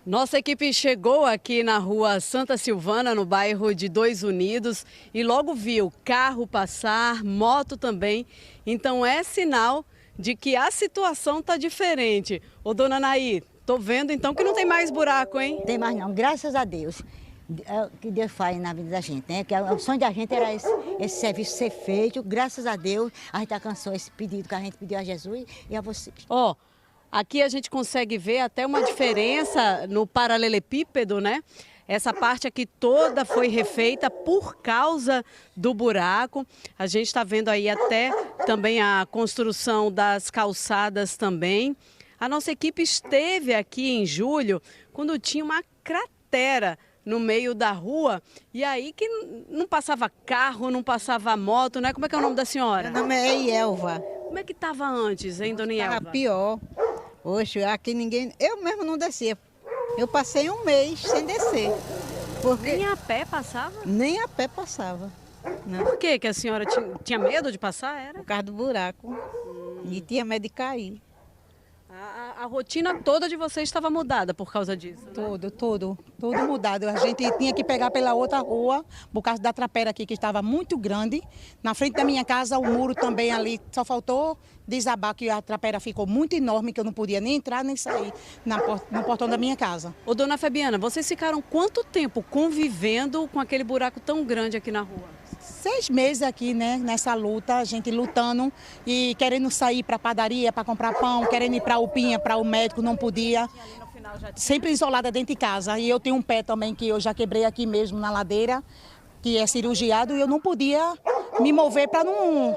Nossa equipe chegou aqui na rua Santa Silvana, no bairro de Dois Unidos, e logo viu carro passar, moto também. Então é sinal de que a situação está diferente. Ô, dona Naí, tô vendo então que não tem mais buraco, hein? Tem mais não, graças a Deus. Que Deus faz na vida da gente, né? Que o sonho da gente era esse serviço ser feito. Graças a Deus, a gente alcançou esse pedido que a gente pediu a Jesus e a vocês. Ó, aqui a gente consegue ver até uma diferença no paralelepípedo, né? Essa parte aqui toda foi refeita por causa do buraco. A gente está vendo aí até também a construção das calçadas também. A nossa equipe esteve aqui em julho, quando tinha uma cratera no meio da rua, e aí que não passava carro, não passava moto, né? Como é que é o nome da senhora? Meu nome é Ielva. Como é que estava antes, hein, dona Ielva? Estava pior. Oxe, aqui ninguém... Eu mesmo não descia. Eu passei um mês sem descer. Porque Nem a pé passava? nem a pé passava. Não. Por que a senhora tinha medo de passar? Era? Por causa do buraco. E tinha medo de cair. A rotina toda de vocês estava mudada por causa disso? Né? Tudo mudado. A gente tinha que pegar pela outra rua, por causa da trapera aqui, que estava muito grande. Na frente da minha casa, o muro também ali, só faltou desabar, que a trapera ficou muito enorme, que eu não podia nem entrar nem sair no portão da minha casa. Ô, dona Fabiana, vocês ficaram quanto tempo convivendo com aquele buraco tão grande aqui na rua? 6 meses aqui, né, nessa luta, a gente lutando e querendo sair para a padaria, para comprar pão, querendo ir para a UPinha, para o médico, não podia. Sempre isolada dentro de casa. E eu tenho um pé também que eu já quebrei aqui mesmo na ladeira, que é cirurgiado, e eu não podia me mover para não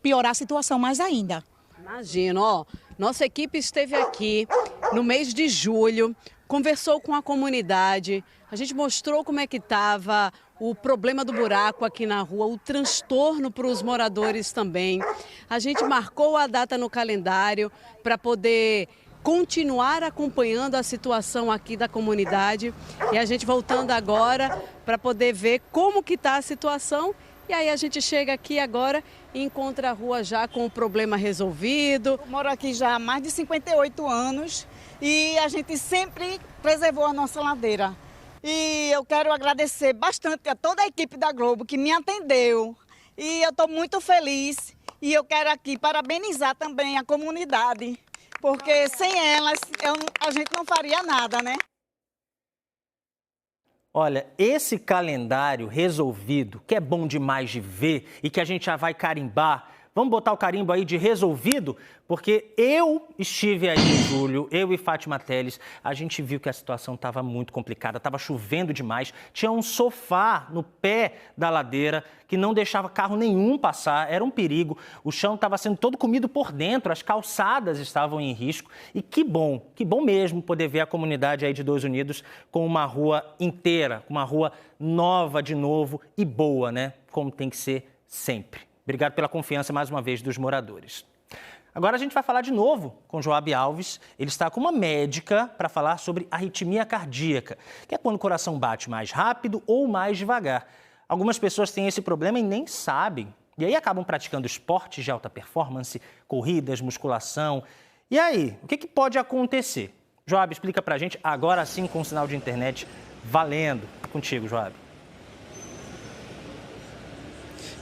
piorar a situação mais ainda. Imagino, ó, nossa equipe esteve aqui no mês de julho, conversou com a comunidade, a gente mostrou como é que estava o problema do buraco aqui na rua, o transtorno para os moradores também. A gente marcou a data no calendário para poder continuar acompanhando a situação aqui da comunidade e a gente voltando agora para poder ver como que está a situação. E aí a gente chega aqui agora e encontra a rua já com o problema resolvido. Eu moro aqui já há mais de 58 anos e a gente sempre preservou a nossa ladeira. E eu quero agradecer bastante a toda a equipe da Globo que me atendeu. E eu estou muito feliz e eu quero aqui parabenizar também a comunidade, porque sem elas a gente não faria nada, né? Olha, esse calendário resolvido, que é bom demais de ver e que a gente já vai carimbar, vamos botar o carimbo aí de resolvido? Porque eu estive aí em julho, eu e Fátima Teles, a gente viu que a situação estava muito complicada, estava chovendo demais, tinha um sofá no pé da ladeira que não deixava carro nenhum passar, era um perigo, o chão estava sendo todo comido por dentro, as calçadas estavam em risco e que bom mesmo poder ver a comunidade aí de Dois Unidos com uma rua inteira, com uma rua nova de novo e boa, né? Como tem que ser sempre. Obrigado pela confiança mais uma vez dos moradores. Agora a gente vai falar de novo com Joab Alves. Ele está com uma médica para falar sobre arritmia cardíaca, que é quando o coração bate mais rápido ou mais devagar. Algumas pessoas têm esse problema e nem sabem. E aí acabam praticando esportes de alta performance, corridas, musculação. E aí, o que pode acontecer? Joab, explica pra gente agora sim com o sinal de internet valendo. Contigo, Joab.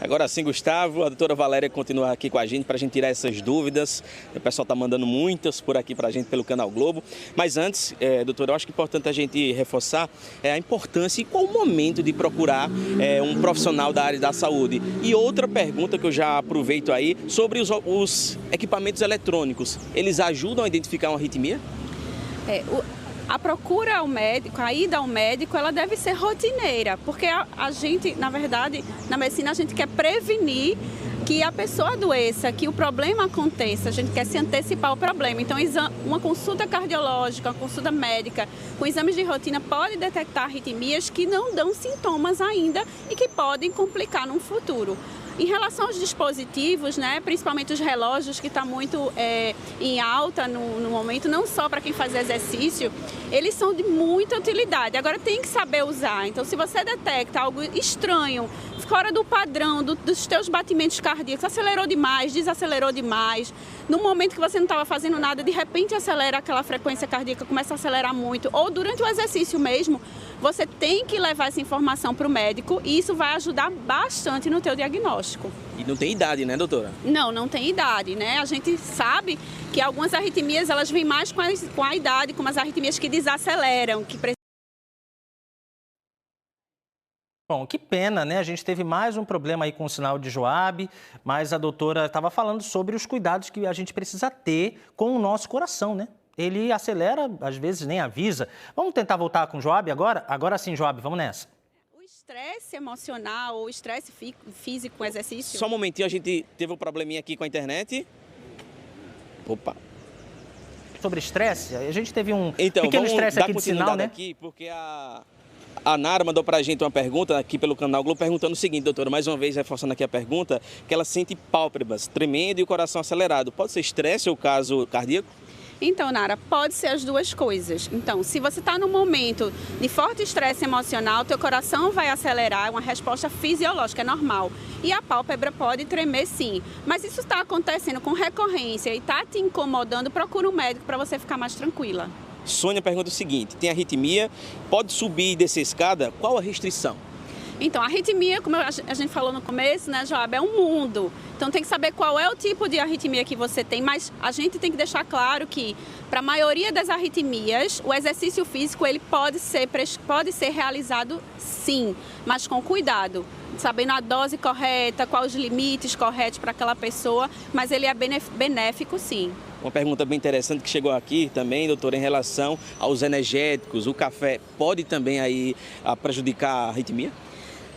Agora sim, Gustavo, a doutora Valéria continua aqui com a gente para a gente tirar essas dúvidas. O pessoal está mandando muitas por aqui para a gente pelo Canal Globo. Mas antes, doutora, eu acho que é importante a gente reforçar a importância e qual o momento de procurar um profissional da área da saúde. E outra pergunta que eu já aproveito aí, sobre os equipamentos eletrônicos. Eles ajudam a identificar uma arritmia? A procura ao médico, a ida ao médico, ela deve ser rotineira, porque a gente, na verdade, na medicina a gente quer prevenir que a pessoa adoeça, que o problema aconteça, a gente quer se antecipar ao problema. Então, uma consulta cardiológica, uma consulta médica, com exames de rotina, pode detectar arritmias que não dão sintomas ainda e que podem complicar no futuro. Em relação aos dispositivos, né, principalmente os relógios, que está muito em alta no momento, não só para quem faz exercício, eles são de muita utilidade. Agora tem que saber usar. Então, se você detecta algo estranho, fora do padrão dos teus batimentos cardíacos, acelerou demais, desacelerou demais, no momento que você não estava fazendo nada, de repente acelera aquela frequência cardíaca, começa a acelerar muito, ou durante o exercício mesmo, você tem que levar essa informação para o médico e isso vai ajudar bastante no teu diagnóstico. E não tem idade, né, doutora? Não tem idade, né? A gente sabe que algumas arritmias, elas vêm mais com a idade, como as arritmias que desaceleram, que Bom, que pena, né? A gente teve mais um problema aí com o sinal de Joab, mas a doutora estava falando sobre os cuidados que a gente precisa ter com o nosso coração, né? Ele acelera, às vezes nem avisa. Vamos tentar voltar com o Joab agora? Agora sim, Joab, vamos nessa. O estresse emocional ou estresse físico com exercício... Só um momentinho, a gente teve um probleminha aqui com a internet. Opa! Sobre estresse, a gente teve um pequeno estresse aqui de sinal, né? Aqui, porque a Nara mandou pra gente uma pergunta aqui pelo Canal Globo, perguntando o seguinte, doutora, mais uma vez reforçando aqui a pergunta, que ela sente pálpebras tremendo e o coração acelerado. Pode ser estresse ou caso cardíaco? Então, Nara, pode ser as duas coisas. Então, se você está num momento de forte estresse emocional, teu coração vai acelerar, é uma resposta fisiológica, é normal. E a pálpebra pode tremer sim. Mas isso está acontecendo com recorrência e está te incomodando, procura um médico para você ficar mais tranquila. Sônia pergunta o seguinte, tem arritmia, pode subir e descer escada, qual a restrição? Então, a arritmia, como a gente falou no começo, né, Joab, é um mundo. Então, tem que saber qual é o tipo de arritmia que você tem, mas a gente tem que deixar claro que, para a maioria das arritmias, o exercício físico ele pode ser realizado sim, mas com cuidado, sabendo a dose correta, quais os limites corretos para aquela pessoa, mas ele é benéfico sim. Uma pergunta bem interessante que chegou aqui também, doutora, em relação aos energéticos, o café pode também aí prejudicar a arritmia?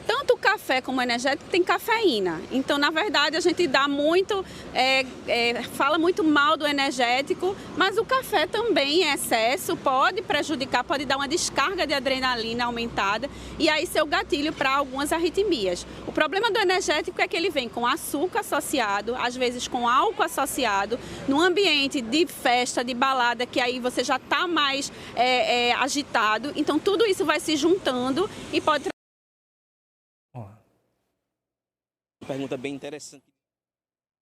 Tanto o café como o energético tem cafeína. Então, na verdade, a gente dá muito, fala muito mal do energético, mas o café também em excesso pode prejudicar, pode dar uma descarga de adrenalina aumentada e aí ser o gatilho para algumas arritmias. O problema do energético é que ele vem com açúcar associado, às vezes com álcool associado, num ambiente de festa, de balada, que aí você já está mais agitado. Então, tudo isso vai se juntando e pode Pergunta bem interessante.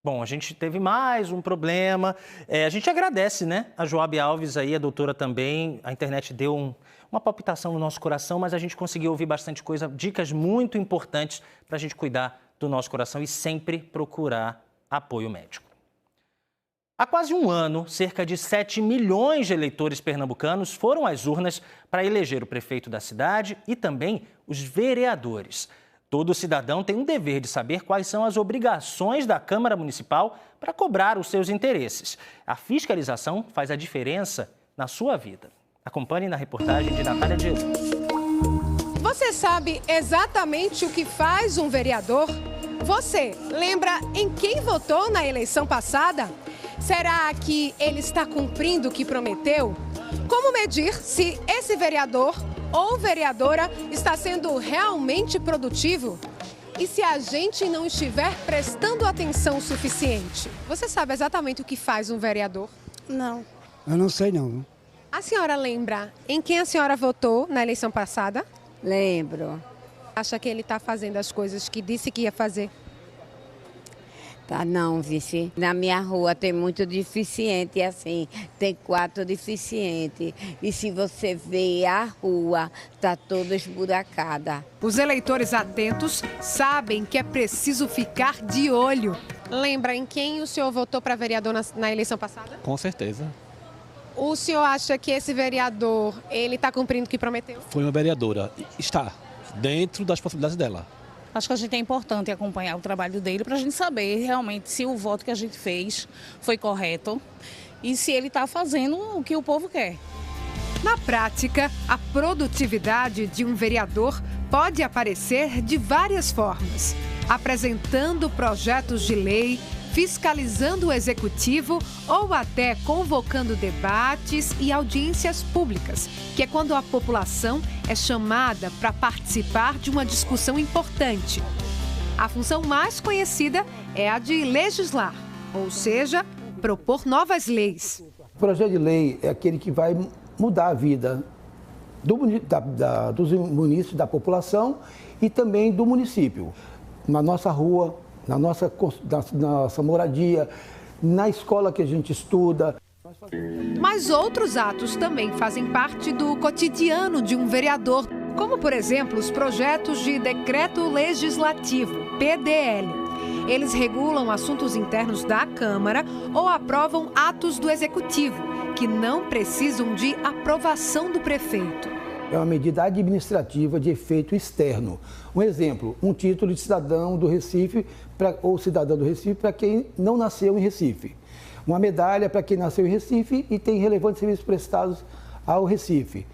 Bom, a gente teve mais um problema. A gente agradece, né? A Joab Alves aí, a doutora também. A internet deu uma palpitação no nosso coração, mas a gente conseguiu ouvir bastante coisa, dicas muito importantes para a gente cuidar do nosso coração e sempre procurar apoio médico. Há quase um ano, cerca de 7 milhões de eleitores pernambucanos foram às urnas para eleger o prefeito da cidade e também os vereadores. Todo cidadão tem um dever de saber quais são as obrigações da Câmara Municipal para cobrar os seus interesses. A fiscalização faz a diferença na sua vida. Acompanhe na reportagem de Natália Dias. Você sabe exatamente o que faz um vereador? Você lembra em quem votou na eleição passada? Será que ele está cumprindo o que prometeu? Como medir se esse vereador ou vereadora está sendo realmente produtivo? E se a gente não estiver prestando atenção suficiente? Você sabe exatamente o que faz um vereador? Não. Eu não sei não. A senhora lembra em quem a senhora votou na eleição passada? Lembro. Acha que ele está fazendo as coisas que disse que ia fazer? Tá não, vice. Na minha rua tem muito deficiente, assim, tem 4 deficientes. E se você vê a rua, tá toda esburacada. Os eleitores atentos sabem que é preciso ficar de olho. Lembra em quem o senhor votou para vereador na eleição passada? Com certeza. O senhor acha que esse vereador, ele está cumprindo o que prometeu? Foi uma vereadora. Está dentro das possibilidades dela. Acho que a gente é importante acompanhar o trabalho dele para a gente saber realmente se o voto que a gente fez foi correto e se ele está fazendo o que o povo quer. Na prática, a produtividade de um vereador pode aparecer de várias formas, apresentando projetos de lei, fiscalizando o executivo ou até convocando debates e audiências públicas, que é quando a população é chamada para participar de uma discussão importante. A função mais conhecida é a de legislar, ou seja, propor novas leis. O projeto de lei é aquele que vai mudar a vida dos munícipes, da população e também do município. Na nossa rua, na nossa moradia, na escola que a gente estuda. Mas outros atos também fazem parte do cotidiano de um vereador, como, por exemplo, os projetos de decreto legislativo, PDL. Eles regulam assuntos internos da Câmara ou aprovam atos do Executivo, que não precisam de aprovação do prefeito. É uma medida administrativa de efeito externo. Um exemplo, um título de cidadão do Recife ou cidadã do Recife para quem não nasceu em Recife. Uma medalha para quem nasceu em Recife e tem relevantes serviços prestados ao Recife.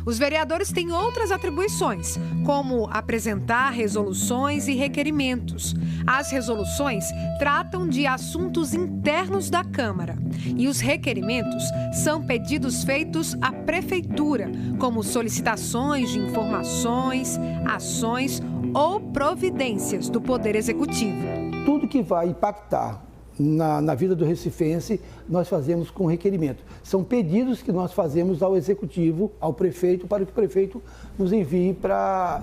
Os vereadores têm outras atribuições, como apresentar resoluções e requerimentos. As resoluções tratam de assuntos internos da Câmara e os requerimentos são pedidos feitos à Prefeitura, como solicitações de informações, ações ou providências do Poder Executivo. Tudo que vai impactar na vida do recifense, nós fazemos com requerimento. São pedidos que nós fazemos ao executivo, ao prefeito, para que o prefeito nos envie para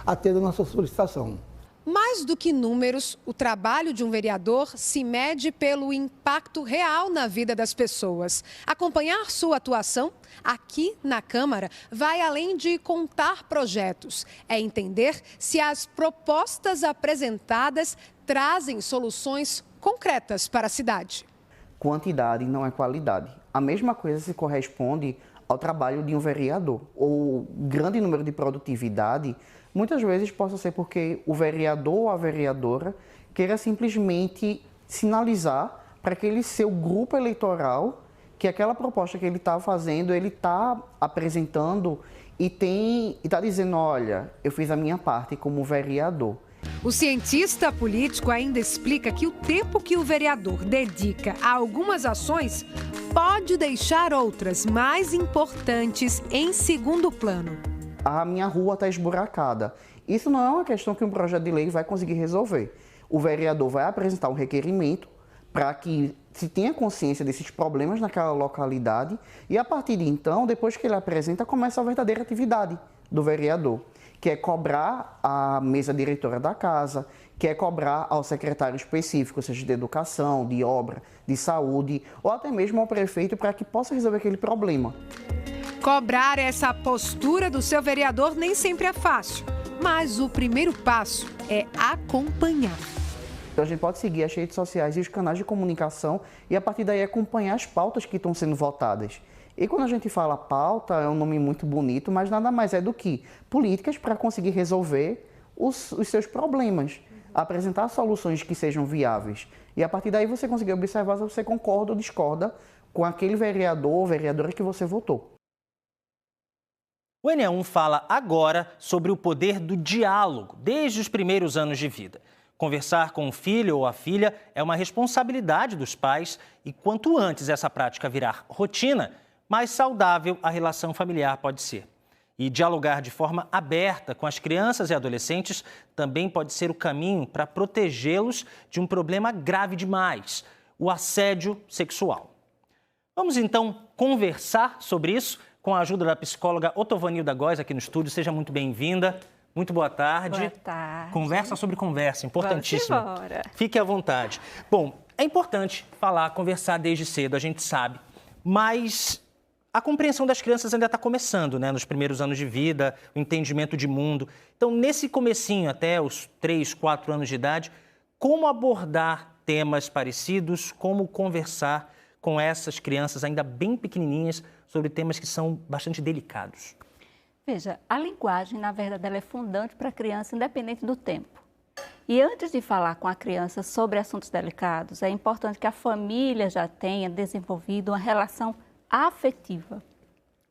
atender a nossa solicitação. Mais do que números, o trabalho de um vereador se mede pelo impacto real na vida das pessoas. Acompanhar sua atuação aqui na Câmara vai além de contar projetos. É entender se as propostas apresentadas trazem soluções concretas para a cidade. Quantidade não é qualidade. A mesma coisa se corresponde ao trabalho de um vereador. O grande número de produtividade muitas vezes possa ser porque o vereador ou a vereadora queira simplesmente sinalizar para aquele seu grupo eleitoral que aquela proposta que ele está fazendo, ele está apresentando e está dizendo, olha, eu fiz a minha parte como vereador. O cientista político ainda explica que o tempo que o vereador dedica a algumas ações pode deixar outras mais importantes em segundo plano. A minha rua está esburacada. Isso não é uma questão que um projeto de lei vai conseguir resolver. O vereador vai apresentar um requerimento para que se tenha consciência desses problemas naquela localidade e, a partir de então, depois que ele apresenta, começa a verdadeira atividade do vereador, que é cobrar a mesa diretora da casa, que é cobrar ao secretário específico, seja de educação, de obra, de saúde, ou até mesmo ao prefeito, para que possa resolver aquele problema. Cobrar essa postura do seu vereador nem sempre é fácil, mas o primeiro passo é acompanhar. Então a gente pode seguir as redes sociais e os canais de comunicação e a partir daí acompanhar as pautas que estão sendo votadas. E quando a gente fala pauta, é um nome muito bonito, mas nada mais é do que políticas para conseguir resolver os seus problemas, apresentar soluções que sejam viáveis. E a partir daí você conseguir observar se você concorda ou discorda com aquele vereador ou vereadora que você votou. O Enem fala agora sobre o poder do diálogo desde os primeiros anos de vida. Conversar com o filho ou a filha é uma responsabilidade dos pais e quanto antes essa prática virar rotina, mais saudável a relação familiar pode ser. E dialogar de forma aberta com as crianças e adolescentes também pode ser o caminho para protegê-los de um problema grave demais, o assédio sexual. Vamos então conversar sobre isso com a ajuda da psicóloga Otovanilda Góes aqui no estúdio. Seja muito bem-vinda. Muito boa tarde. Boa tarde. Conversa sobre conversa, importantíssimo. Vamos embora. Fique à vontade. Bom, é importante falar, conversar desde cedo, a gente sabe, mas a compreensão das crianças ainda está começando, né? Nos primeiros anos de vida, o entendimento de mundo. Então, nesse comecinho, até os 3, 4 anos de idade, como abordar temas parecidos, como conversar com essas crianças ainda bem pequenininhas sobre temas que são bastante delicados? Veja, a linguagem, na verdade, ela é fundante para a criança, independente do tempo. E antes de falar com a criança sobre assuntos delicados, é importante que a família já tenha desenvolvido uma relação afetiva.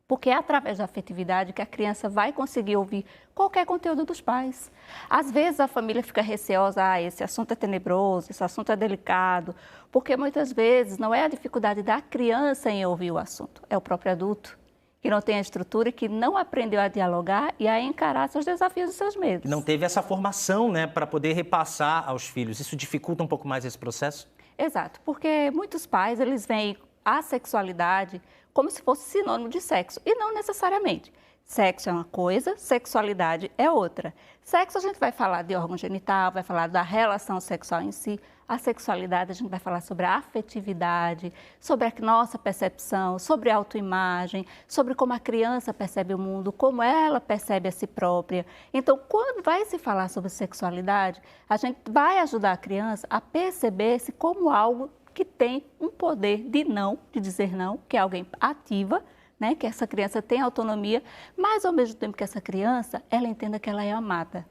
Porque é através da afetividade que a criança vai conseguir ouvir qualquer conteúdo dos pais. Às vezes a família fica receosa, esse assunto é tenebroso, esse assunto é delicado, porque muitas vezes não é a dificuldade da criança em ouvir o assunto, é o próprio adulto, que não tem a estrutura e que não aprendeu a dialogar e a encarar seus desafios e seus medos. Não teve essa formação, né, para poder repassar aos filhos. Isso dificulta um pouco mais esse processo? Exato, porque muitos pais, eles veem a sexualidade como se fosse sinônimo de sexo, e não necessariamente. Sexo é uma coisa, sexualidade é outra. Sexo a gente vai falar de órgão genital, vai falar da relação sexual em si. A sexualidade a gente vai falar sobre a afetividade, sobre a nossa percepção, sobre a autoimagem, sobre como a criança percebe o mundo, como ela percebe a si própria. Então, quando vai se falar sobre sexualidade, a gente vai ajudar a criança a perceber-se como algo que tem um poder de não, de dizer não, que é alguém ativa, né? Que essa criança tem autonomia, mas ao mesmo tempo que essa criança, ela entenda que ela é amada.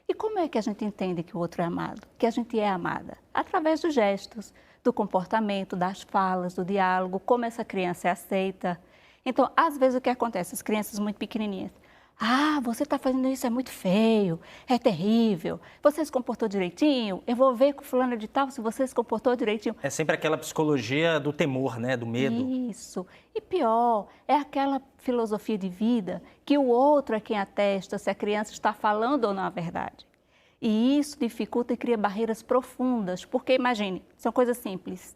E como é que a gente entende que o outro é amado? Que a gente é amada? Através dos gestos, do comportamento, das falas, do diálogo, como essa criança é aceita. Então, às vezes o que acontece, as crianças muito pequenininhas, você está fazendo isso, é muito feio, é terrível, você se comportou direitinho, eu vou ver com fulano de tal se você se comportou direitinho. É sempre aquela psicologia do temor, né, do medo. Isso. E pior, é aquela filosofia de vida que o outro é quem atesta se a criança está falando ou não a verdade. E isso dificulta e cria barreiras profundas, porque imagine, são coisas simples.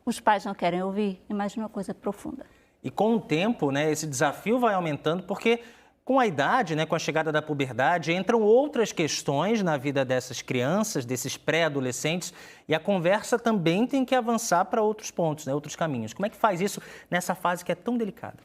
Os pais não querem ouvir, imagine uma coisa profunda. E com o tempo, né, esse desafio vai aumentando, porque com a idade, né, com a chegada da puberdade, entram outras questões na vida dessas crianças, desses pré-adolescentes, e a conversa também tem que avançar para outros pontos, né, outros caminhos. Como é que faz isso nessa fase que é tão delicada?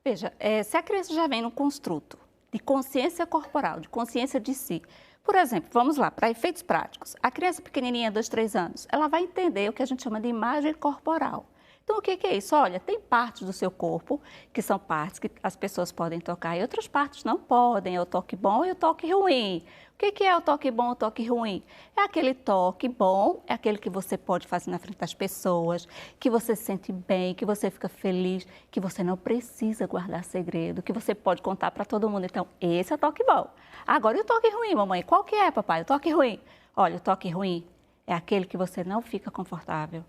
Veja, se a criança já vem num construto de consciência corporal, de consciência de si, por exemplo, vamos lá, para efeitos práticos, a criança pequenininha, 2, 3 anos, ela vai entender o que a gente chama de imagem corporal. Então, o que é isso? Olha, tem partes do seu corpo que são partes que as pessoas podem tocar e outras partes não podem. É o toque bom e o toque ruim. O que é o toque bom e o toque ruim? É aquele toque bom, é aquele que você pode fazer na frente das pessoas, que você se sente bem, que você fica feliz, que você não precisa guardar segredo, que você pode contar para todo mundo. Então, esse é o toque bom. Agora, e o toque ruim, mamãe? Qual que é, papai? O toque ruim? Olha, o toque ruim é aquele que você não fica confortável,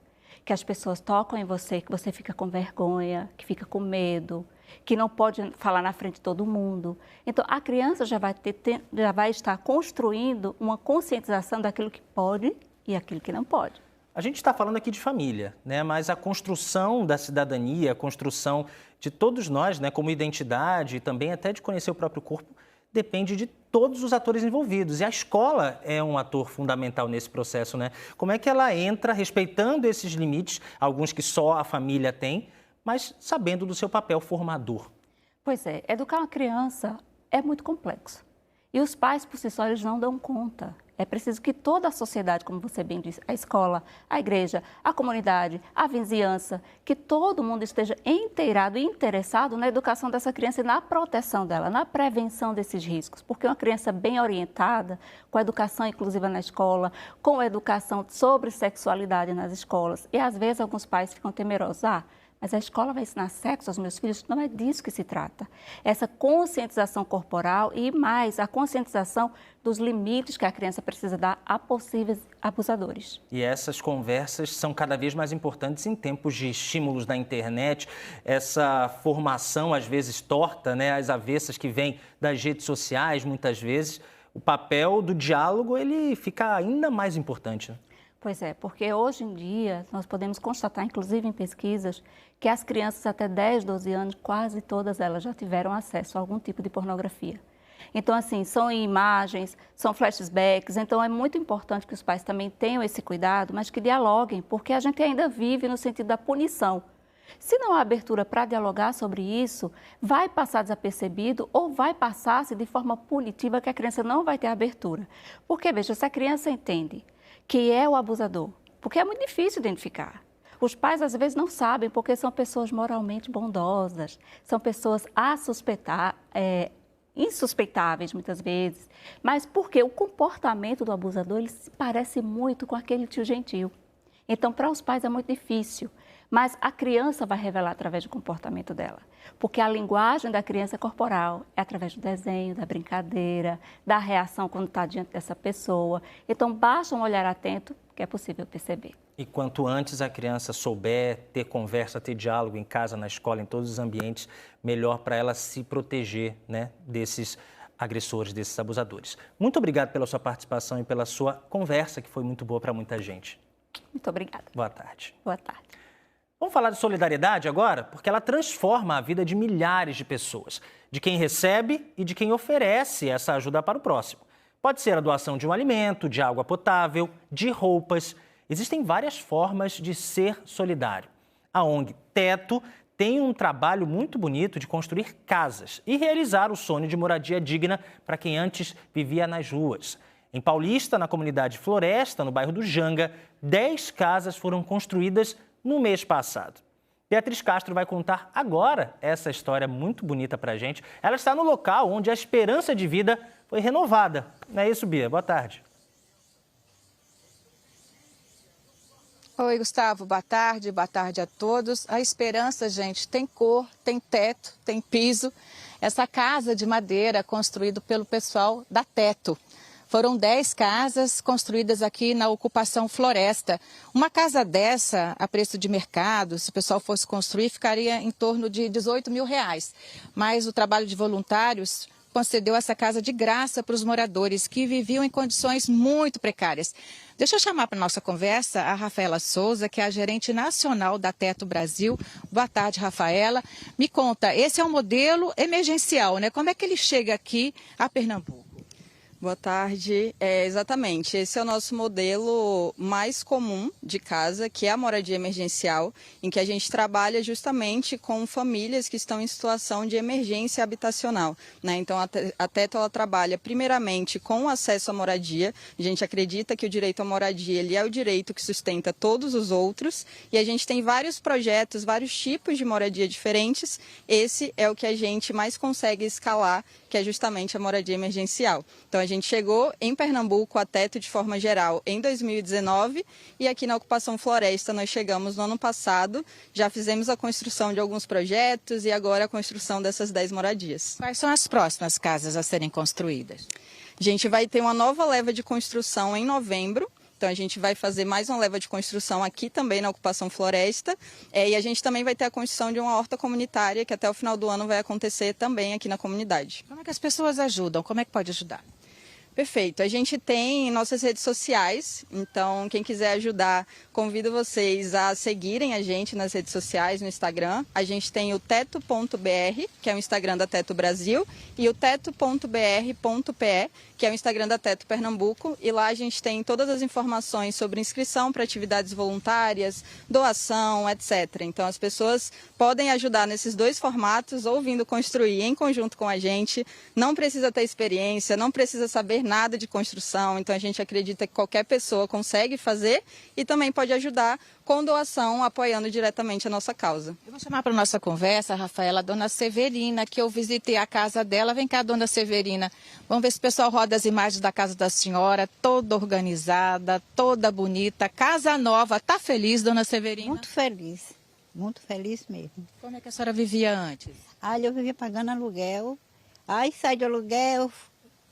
que as pessoas tocam em você, que você fica com vergonha, que fica com medo, que não pode falar na frente de todo mundo. Então, a criança já vai estar construindo uma conscientização daquilo que pode e aquilo que não pode. A gente está falando aqui de família, né? Mas a construção da cidadania, a construção de todos nós, né, como identidade e também até de conhecer o próprio corpo, depende de todos os atores envolvidos. E a escola é um ator fundamental nesse processo, né? Como é que ela entra respeitando esses limites, alguns que só a família tem, mas sabendo do seu papel formador? Pois é, educar uma criança é muito complexo. E os pais, por si só, eles não dão conta. É preciso que toda a sociedade, como você bem disse, a escola, a igreja, a comunidade, a vizinhança, que todo mundo esteja inteirado e interessado na educação dessa criança e na proteção dela, na prevenção desses riscos. Porque uma criança bem orientada, com a educação inclusiva na escola, com a educação sobre sexualidade nas escolas, e às vezes alguns pais ficam temerosos, mas a escola vai ensinar sexo aos meus filhos? Não é disso que se trata. Essa conscientização corporal e mais a conscientização dos limites que a criança precisa dar a possíveis abusadores. E essas conversas são cada vez mais importantes em tempos de estímulos da internet, essa formação às vezes torta, né, às avessas que vem das redes sociais muitas vezes. O papel do diálogo ele fica ainda mais importante, né? Pois é, porque hoje em dia nós podemos constatar, inclusive em pesquisas, que as crianças até 10, 12 anos, quase todas elas já tiveram acesso a algum tipo de pornografia. Então, assim, são imagens, são flashbacks, então é muito importante que os pais também tenham esse cuidado, mas que dialoguem, porque a gente ainda vive no sentido da punição. Se não há abertura para dialogar sobre isso, vai passar desapercebido ou vai passar-se de forma punitiva que a criança não vai ter abertura. Porque, veja, se a criança entende que é o abusador, porque é muito difícil identificar. Os pais, às vezes, não sabem, porque são pessoas moralmente bondosas, são pessoas insuspeitáveis, muitas vezes, mas porque o comportamento do abusador ele se parece muito com aquele tio gentil. Então, para os pais é muito difícil, mas a criança vai revelar através do comportamento dela, porque a linguagem da criança é corporal, é através do desenho, da brincadeira, da reação quando está diante dessa pessoa. Então, basta um olhar atento que é possível perceber. E quanto antes a criança souber ter conversa, ter diálogo em casa, na escola, em todos os ambientes, melhor para ela se proteger, né, desses agressores, desses abusadores. Muito obrigado pela sua participação e pela sua conversa, que foi muito boa para muita gente. Muito obrigada. Boa tarde. Boa tarde. Vamos falar de solidariedade agora? Porque ela transforma a vida de milhares de pessoas, de quem recebe e de quem oferece essa ajuda para o próximo. Pode ser a doação de um alimento, de água potável, de roupas. Existem várias formas de ser solidário. A ONG Teto tem um trabalho muito bonito de construir casas e realizar o sonho de moradia digna para quem antes vivia nas ruas. Em Paulista, na comunidade Floresta, no bairro do Janga, 10 casas foram construídas no mês passado. Beatriz Castro vai contar agora essa história muito bonita para a gente. Ela está no local onde a esperança de vida foi renovada. Não é isso, Bia? Boa tarde. Oi, Gustavo. Boa tarde a todos. A esperança, gente, tem cor, tem teto, tem piso. Essa casa de madeira construída pelo pessoal da Teto. Foram 10 casas construídas aqui na ocupação Floresta. Uma casa dessa, a preço de mercado, se o pessoal fosse construir, ficaria em torno de R$18 mil. Mas o trabalho de voluntários concedeu essa casa de graça para os moradores que viviam em condições muito precárias. Deixa eu chamar para a nossa conversa a Rafaela Souza, que é a gerente nacional da Teto Brasil. Boa tarde, Rafaela. Me conta, esse é um modelo emergencial, né? Como é que ele chega aqui a Pernambuco? Boa tarde. Exatamente, esse é o nosso modelo mais comum de casa, que é a moradia emergencial, em que a gente trabalha justamente com famílias que estão em situação de emergência habitacional, né? Então, a Teto ela trabalha primeiramente com o acesso à moradia. A gente acredita que o direito à moradia ele é o direito que sustenta todos os outros, e a gente tem vários projetos, vários tipos de moradia diferentes. Esse é o que a gente mais consegue escalar, que é justamente a moradia emergencial. Então, a gente chegou em Pernambuco a Teto de forma geral em 2019 e aqui na Ocupação Floresta nós chegamos no ano passado, já fizemos a construção de alguns projetos e agora a construção dessas 10 moradias. Quais são as próximas casas a serem construídas? A gente vai ter uma nova leva de construção em novembro. Então, a gente vai fazer mais uma leva de construção aqui também na Ocupação Floresta. E a gente também vai ter a construção de uma horta comunitária, que até o final do ano vai acontecer também aqui na comunidade. Como é que as pessoas ajudam? Como é que pode ajudar? Perfeito. A gente tem nossas redes sociais, então quem quiser ajudar, convido vocês a seguirem a gente nas redes sociais, no Instagram. A gente tem o teto.br, que é o Instagram da Teto Brasil, e o teto.br.pe, que é o Instagram da Teto Pernambuco, e lá a gente tem todas as informações sobre inscrição para atividades voluntárias, doação, etc. Então as pessoas podem ajudar nesses dois formatos, ou vindo construir em conjunto com a gente. Não precisa ter experiência, não precisa saber nada de construção, então a gente acredita que qualquer pessoa consegue fazer e também pode ajudar com doação, apoiando diretamente a nossa causa. Eu vou chamar para a nossa conversa, Rafaela, a dona Severina, que eu visitei a casa dela. Vem cá, dona Severina. Vamos ver se o pessoal roda as imagens da casa da senhora, toda organizada, toda bonita, casa nova. Tá feliz, dona Severina? Muito feliz mesmo. Como é que a senhora vivia antes? Eu vivia pagando aluguel, aí saí do aluguel,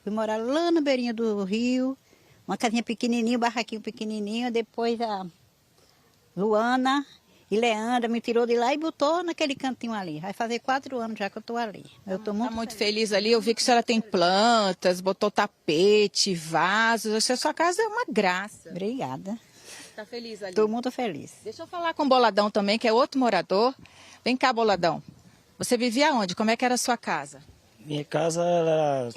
fui morar lá na beirinha do rio, uma casinha pequenininha, um barraquinho pequenininho, depois a Luana e Leandra me tirou de lá e botou naquele cantinho ali. Vai fazer 4 anos já que eu estou ali. Eu estou muito feliz ali. Eu vi que a senhora tem plantas, botou tapete, vasos. A sua casa é uma graça. Obrigada. Está feliz ali? Estou muito feliz. Deixa eu falar com o Boladão também, que é outro morador. Vem cá, Boladão. Você vivia onde? Como é que era a sua casa? Minha casa era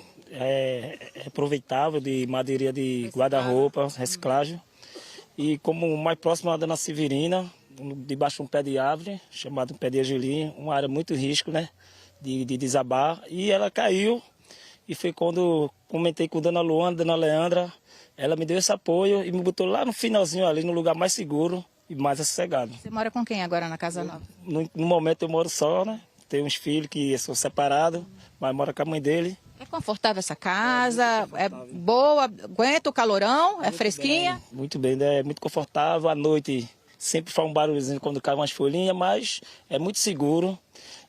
aproveitável, de madeirinha de guarda-roupa, reciclagem. E como mais próximo da Dona Severina, debaixo de um pé de árvore, chamado pé de angelim, uma área muito risco, né, de desabar. E ela caiu, e foi quando comentei com Dona Luana, Dona Leandra, ela me deu esse apoio e me botou lá no finalzinho ali, no lugar mais seguro e mais sossegado. Você mora com quem agora na casa nova? No momento eu moro só, né, tenho uns filhos que são separados, mas moro com a mãe dele. É confortável essa casa? É boa? Aguenta o calorão? É fresquinha? Muito bem, é muito confortável. À noite sempre faz um barulhozinho quando cai umas folhinhas, mas é muito seguro.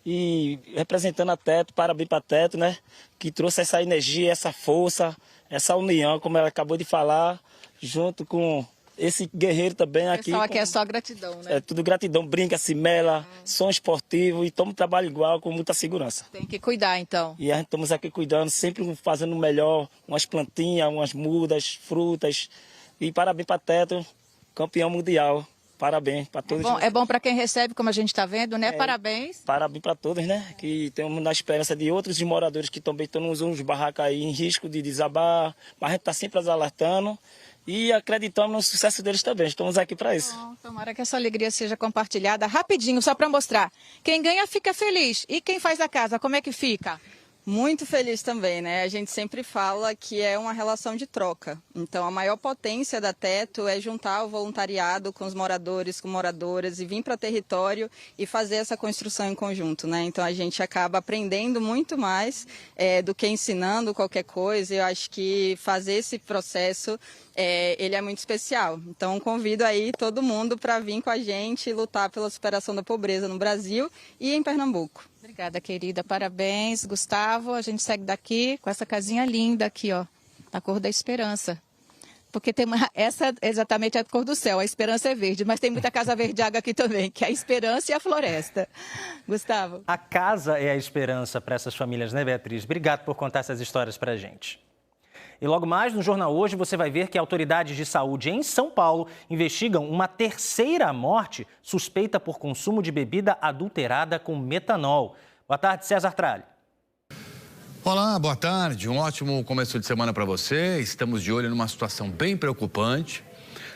E representando a Teto, parabéns para a Teto, né? Que trouxe essa energia, essa força, essa união, como ela acabou de falar, junto com esse guerreiro também aqui. O pessoal aqui é só gratidão, né? É tudo gratidão, brinca, se mela, som esportivo e toma trabalho igual, com muita segurança. Tem que cuidar, então. E a gente estamos aqui cuidando, sempre fazendo o melhor, umas plantinhas, umas mudas, frutas. E parabéns para Teto, campeão mundial. Parabéns para todos. É bom para quem recebe, como a gente está vendo, né? Parabéns. Parabéns para todos, né? Que temos na esperança de outros moradores que também estão nos barracos aí em risco de desabar. Mas a gente está sempre alertando. E acreditamos no sucesso deles também. Estamos aqui para isso. Tomara que essa alegria seja compartilhada. Rapidinho, só para mostrar. Quem ganha fica feliz. E quem faz a casa, como é que fica? Muito feliz também, né? A gente sempre fala que é uma relação de troca. Então, a maior potência da Teto é juntar o voluntariado com os moradores, com moradoras e vir para o território e fazer essa construção em conjunto, né? Então, a gente acaba aprendendo muito mais do que ensinando qualquer coisa. Eu acho que fazer esse processo, ele é muito especial. Então, convido aí todo mundo para vir com a gente e lutar pela superação da pobreza no Brasil e em Pernambuco. Obrigada, querida. Parabéns, Gustavo. A gente segue daqui com essa casinha linda aqui, ó, na cor da esperança. porque tem essa exatamente a cor do céu, a esperança é verde, mas tem muita casa verdeaga aqui também, que é a esperança e a floresta. Gustavo. A casa é a esperança para essas famílias, né, Beatriz? Obrigado por contar essas histórias para a gente. E logo mais no Jornal Hoje você vai ver que autoridades de saúde em São Paulo investigam uma terceira morte suspeita por consumo de bebida adulterada com metanol. Boa tarde, César Tralli. Olá, boa tarde. Um ótimo começo de semana para você. Estamos de olho numa situação bem preocupante.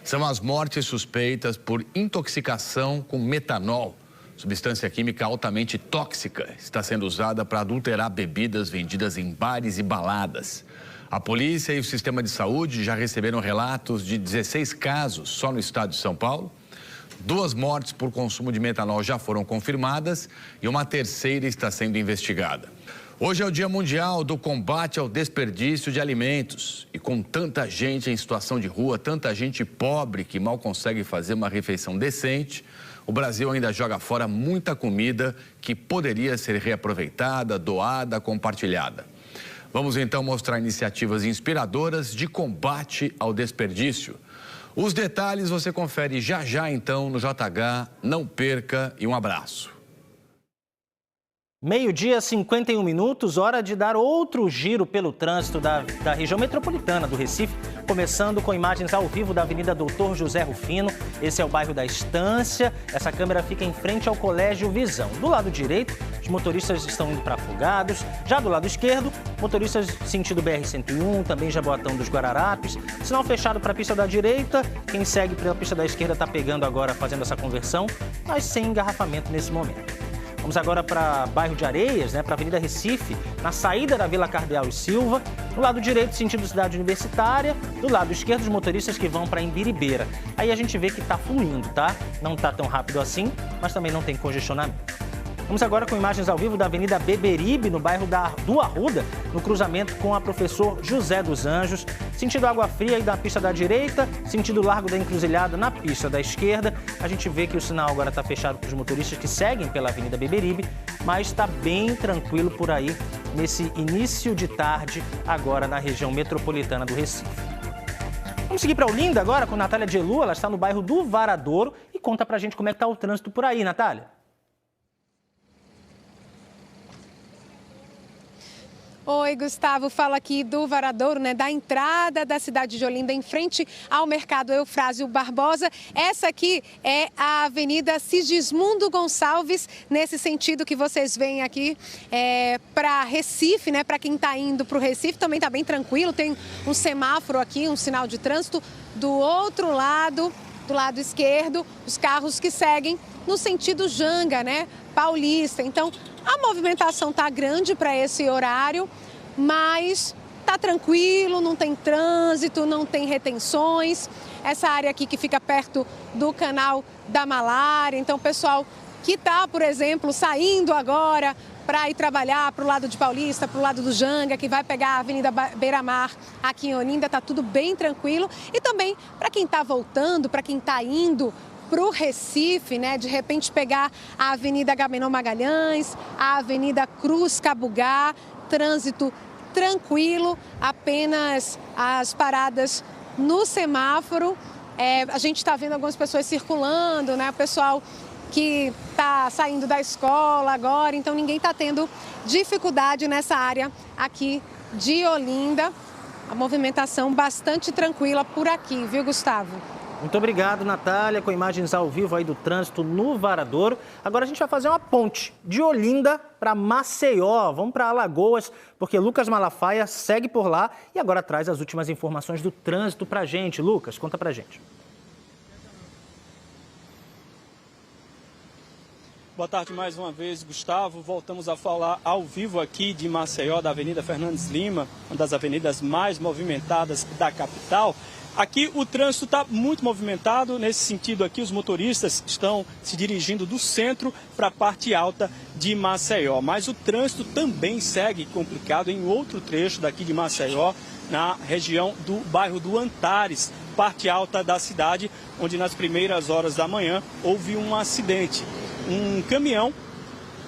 São as mortes suspeitas por intoxicação com metanol, substância química altamente tóxica. Está sendo usada para adulterar bebidas vendidas em bares e baladas. A polícia e o sistema de saúde já receberam relatos de 16 casos só no estado de São Paulo. 2 mortes por consumo de metanol já foram confirmadas e uma terceira está sendo investigada. Hoje é o Dia Mundial do Combate ao Desperdício de Alimentos. E com tanta gente em situação de rua, tanta gente pobre que mal consegue fazer uma refeição decente, o Brasil ainda joga fora muita comida que poderia ser reaproveitada, doada, compartilhada. Vamos então mostrar iniciativas inspiradoras de combate ao desperdício. Os detalhes você confere já então no JH. Não perca e um abraço. 12h, 51 minutos, hora de dar outro giro pelo trânsito da região metropolitana do Recife, começando com imagens ao vivo da Avenida Doutor José Rufino. Esse é o bairro da Estância. Essa câmera fica em frente ao Colégio Visão. Do lado direito, os motoristas estão indo para Afogados. Já do lado esquerdo, motoristas sentido BR-101, também Jaboatão dos Guararapes. Sinal fechado para a pista da direita. Quem segue pela pista da esquerda está pegando agora, fazendo essa conversão, mas sem engarrafamento nesse momento. Vamos agora para bairro de Areias, para a Avenida Recife, na saída da Vila Cardeal e Silva. Do lado direito, sentido Cidade Universitária. Do lado esquerdo, os motoristas que vão para Imbiribeira. Aí a gente vê que está fluindo, tá? Não está tão rápido assim, mas também não tem congestionamento. Vamos agora com imagens ao vivo da Avenida Beberibe, no bairro do Arruda, no cruzamento com a Professor José dos Anjos. Sentido Água Fria e da pista da direita, sentido Largo da Encruzilhada na pista da esquerda. A gente vê que o sinal agora está fechado para os motoristas que seguem pela Avenida Beberibe, mas está bem tranquilo por aí nesse início de tarde, agora na região metropolitana do Recife. Vamos seguir para Olinda agora com Natália Gelu, ela está no bairro do Varadouro e conta pra gente como é que está o trânsito por aí, Natália. Oi, Gustavo, fala aqui do Varadouro, da entrada da cidade de Olinda, em frente ao mercado Eufrásio Barbosa. Essa aqui é a Avenida Sigismundo Gonçalves, nesse sentido que vocês veem aqui para Recife, para quem está indo para o Recife, também está bem tranquilo, tem um semáforo aqui, um sinal de trânsito. Do outro lado, do lado esquerdo, os carros que seguem no sentido Janga, Paulista. Então, a movimentação está grande para esse horário, mas está tranquilo, não tem trânsito, não tem retenções. Essa área aqui que fica perto do canal da Malária. Então, o pessoal que está, por exemplo, saindo agora para ir trabalhar para o lado de Paulista, para o lado do Janga, que vai pegar a Avenida Beira-Mar aqui em Olinda, está tudo bem tranquilo. E também para quem está voltando, para quem está indo para o Recife, de repente pegar a Avenida Agamenon Magalhães, a Avenida Cruz Cabugá, trânsito tranquilo, apenas as paradas no semáforo. A gente está vendo algumas pessoas circulando, o pessoal que está saindo da escola agora, então ninguém está tendo dificuldade nessa área aqui de Olinda. A movimentação bastante tranquila por aqui, viu, Gustavo? Muito obrigado, Natália, com imagens ao vivo aí do trânsito no Varadouro. Agora a gente vai fazer uma ponte de Olinda para Maceió. Vamos para Alagoas, porque Lucas Malafaia segue por lá e agora traz as últimas informações do trânsito para a gente. Lucas, conta para a gente. Boa tarde mais uma vez, Gustavo. Voltamos a falar ao vivo aqui de Maceió, da Avenida Fernandes Lima, uma das avenidas mais movimentadas da capital. Aqui o trânsito está muito movimentado, nesse sentido aqui os motoristas estão se dirigindo do centro para a parte alta de Maceió. Mas o trânsito também segue complicado em outro trecho daqui de Maceió, na região do bairro do Antares, parte alta da cidade, onde nas primeiras horas da manhã houve um acidente. Um caminhão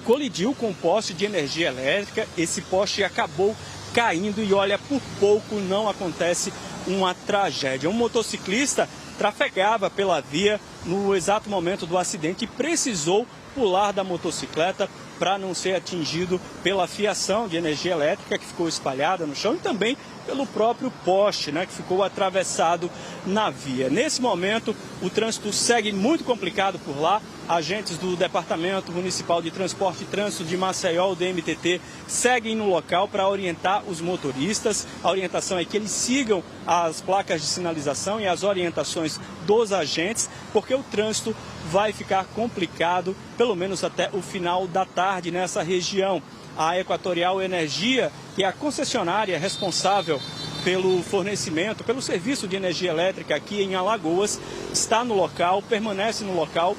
colidiu com um poste de energia elétrica, esse poste acabou caindo e olha, por pouco não acontece uma tragédia. Um motociclista trafegava pela via no exato momento do acidente e precisou pular da motocicleta para não ser atingido pela fiação de energia elétrica que ficou espalhada no chão e também pelo próprio poste, né, que ficou atravessado na via. Nesse momento, o trânsito segue muito complicado por lá. Agentes do Departamento Municipal de Transporte e Trânsito de Maceió, o DMTT, seguem no local para orientar os motoristas. A orientação é que eles sigam as placas de sinalização e as orientações dos agentes, porque o trânsito vai ficar complicado, pelo menos até o final da tarde nessa região. A Equatorial Energia, que é a concessionária responsável pelo fornecimento, pelo serviço de energia elétrica aqui em Alagoas, está no local, permanece no local,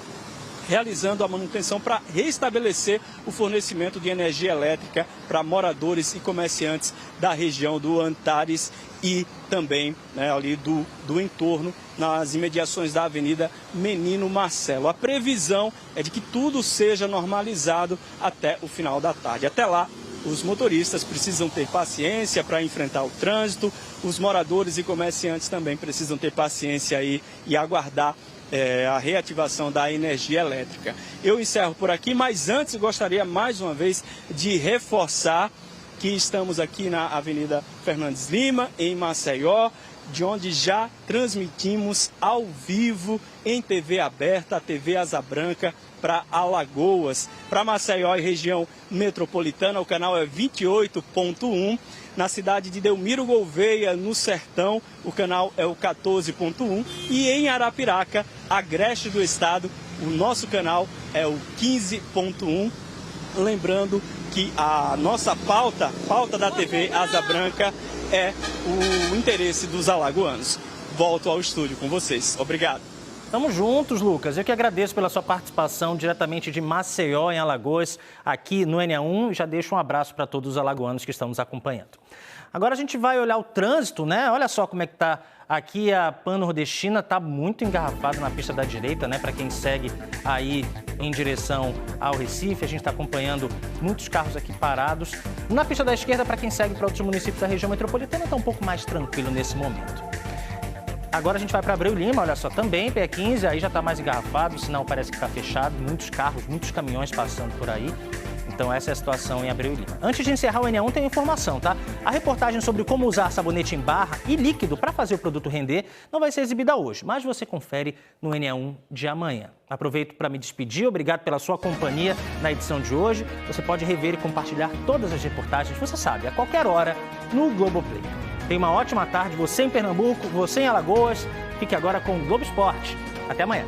realizando a manutenção para restabelecer o fornecimento de energia elétrica para moradores e comerciantes da região do Antares e também, né, ali do entorno, nas imediações da Avenida Menino Marcelo. A previsão é de que tudo seja normalizado até o final da tarde. Até lá, os motoristas precisam ter paciência para enfrentar o trânsito, os moradores e comerciantes também precisam ter paciência aí e aguardar a reativação da energia elétrica. Eu encerro por aqui, mas antes gostaria mais uma vez de reforçar que estamos aqui na Avenida Fernandes Lima, em Maceió, de onde já transmitimos ao vivo em TV aberta, a TV Asa Branca, para Alagoas. Para Maceió e região metropolitana, o canal é 28.1. Na cidade de Delmiro Gouveia, no Sertão, o canal é o 14.1. E em Arapiraca, agreste do estado, o nosso canal é o 15.1. Lembrando que a nossa pauta da TV Asa Branca, é o interesse dos alagoanos. Volto ao estúdio com vocês. Obrigado. Tamo juntos, Lucas. Eu que agradeço pela sua participação diretamente de Maceió, em Alagoas, aqui no NA1. Já deixo um abraço para todos os alagoanos que estão nos acompanhando. Agora a gente vai olhar o trânsito, né? Olha só como é que tá aqui a Pan-Nordestina, tá muito engarrafado na pista da direita, né? Para quem segue aí em direção ao Recife, a gente está acompanhando muitos carros aqui parados. Na pista da esquerda, para quem segue para outros municípios da região metropolitana, está um pouco mais tranquilo nesse momento. Agora a gente vai para Abreu Lima, olha só, também PE15, aí já está mais engarrafado, o sinal parece que está fechado, muitos carros, muitos caminhões passando por aí. Então essa é a situação em Abreu Lima. Antes de encerrar o NA1 tem informação, tá? A reportagem sobre como usar sabonete em barra e líquido para fazer o produto render não vai ser exibida hoje, mas você confere no NA1 de amanhã. Aproveito para me despedir, obrigado pela sua companhia na edição de hoje. Você pode rever e compartilhar todas as reportagens, você sabe, a qualquer hora no Globoplay. Tenha uma ótima tarde, você em Pernambuco, você em Alagoas. Fique agora com o Globo Esporte. Até amanhã.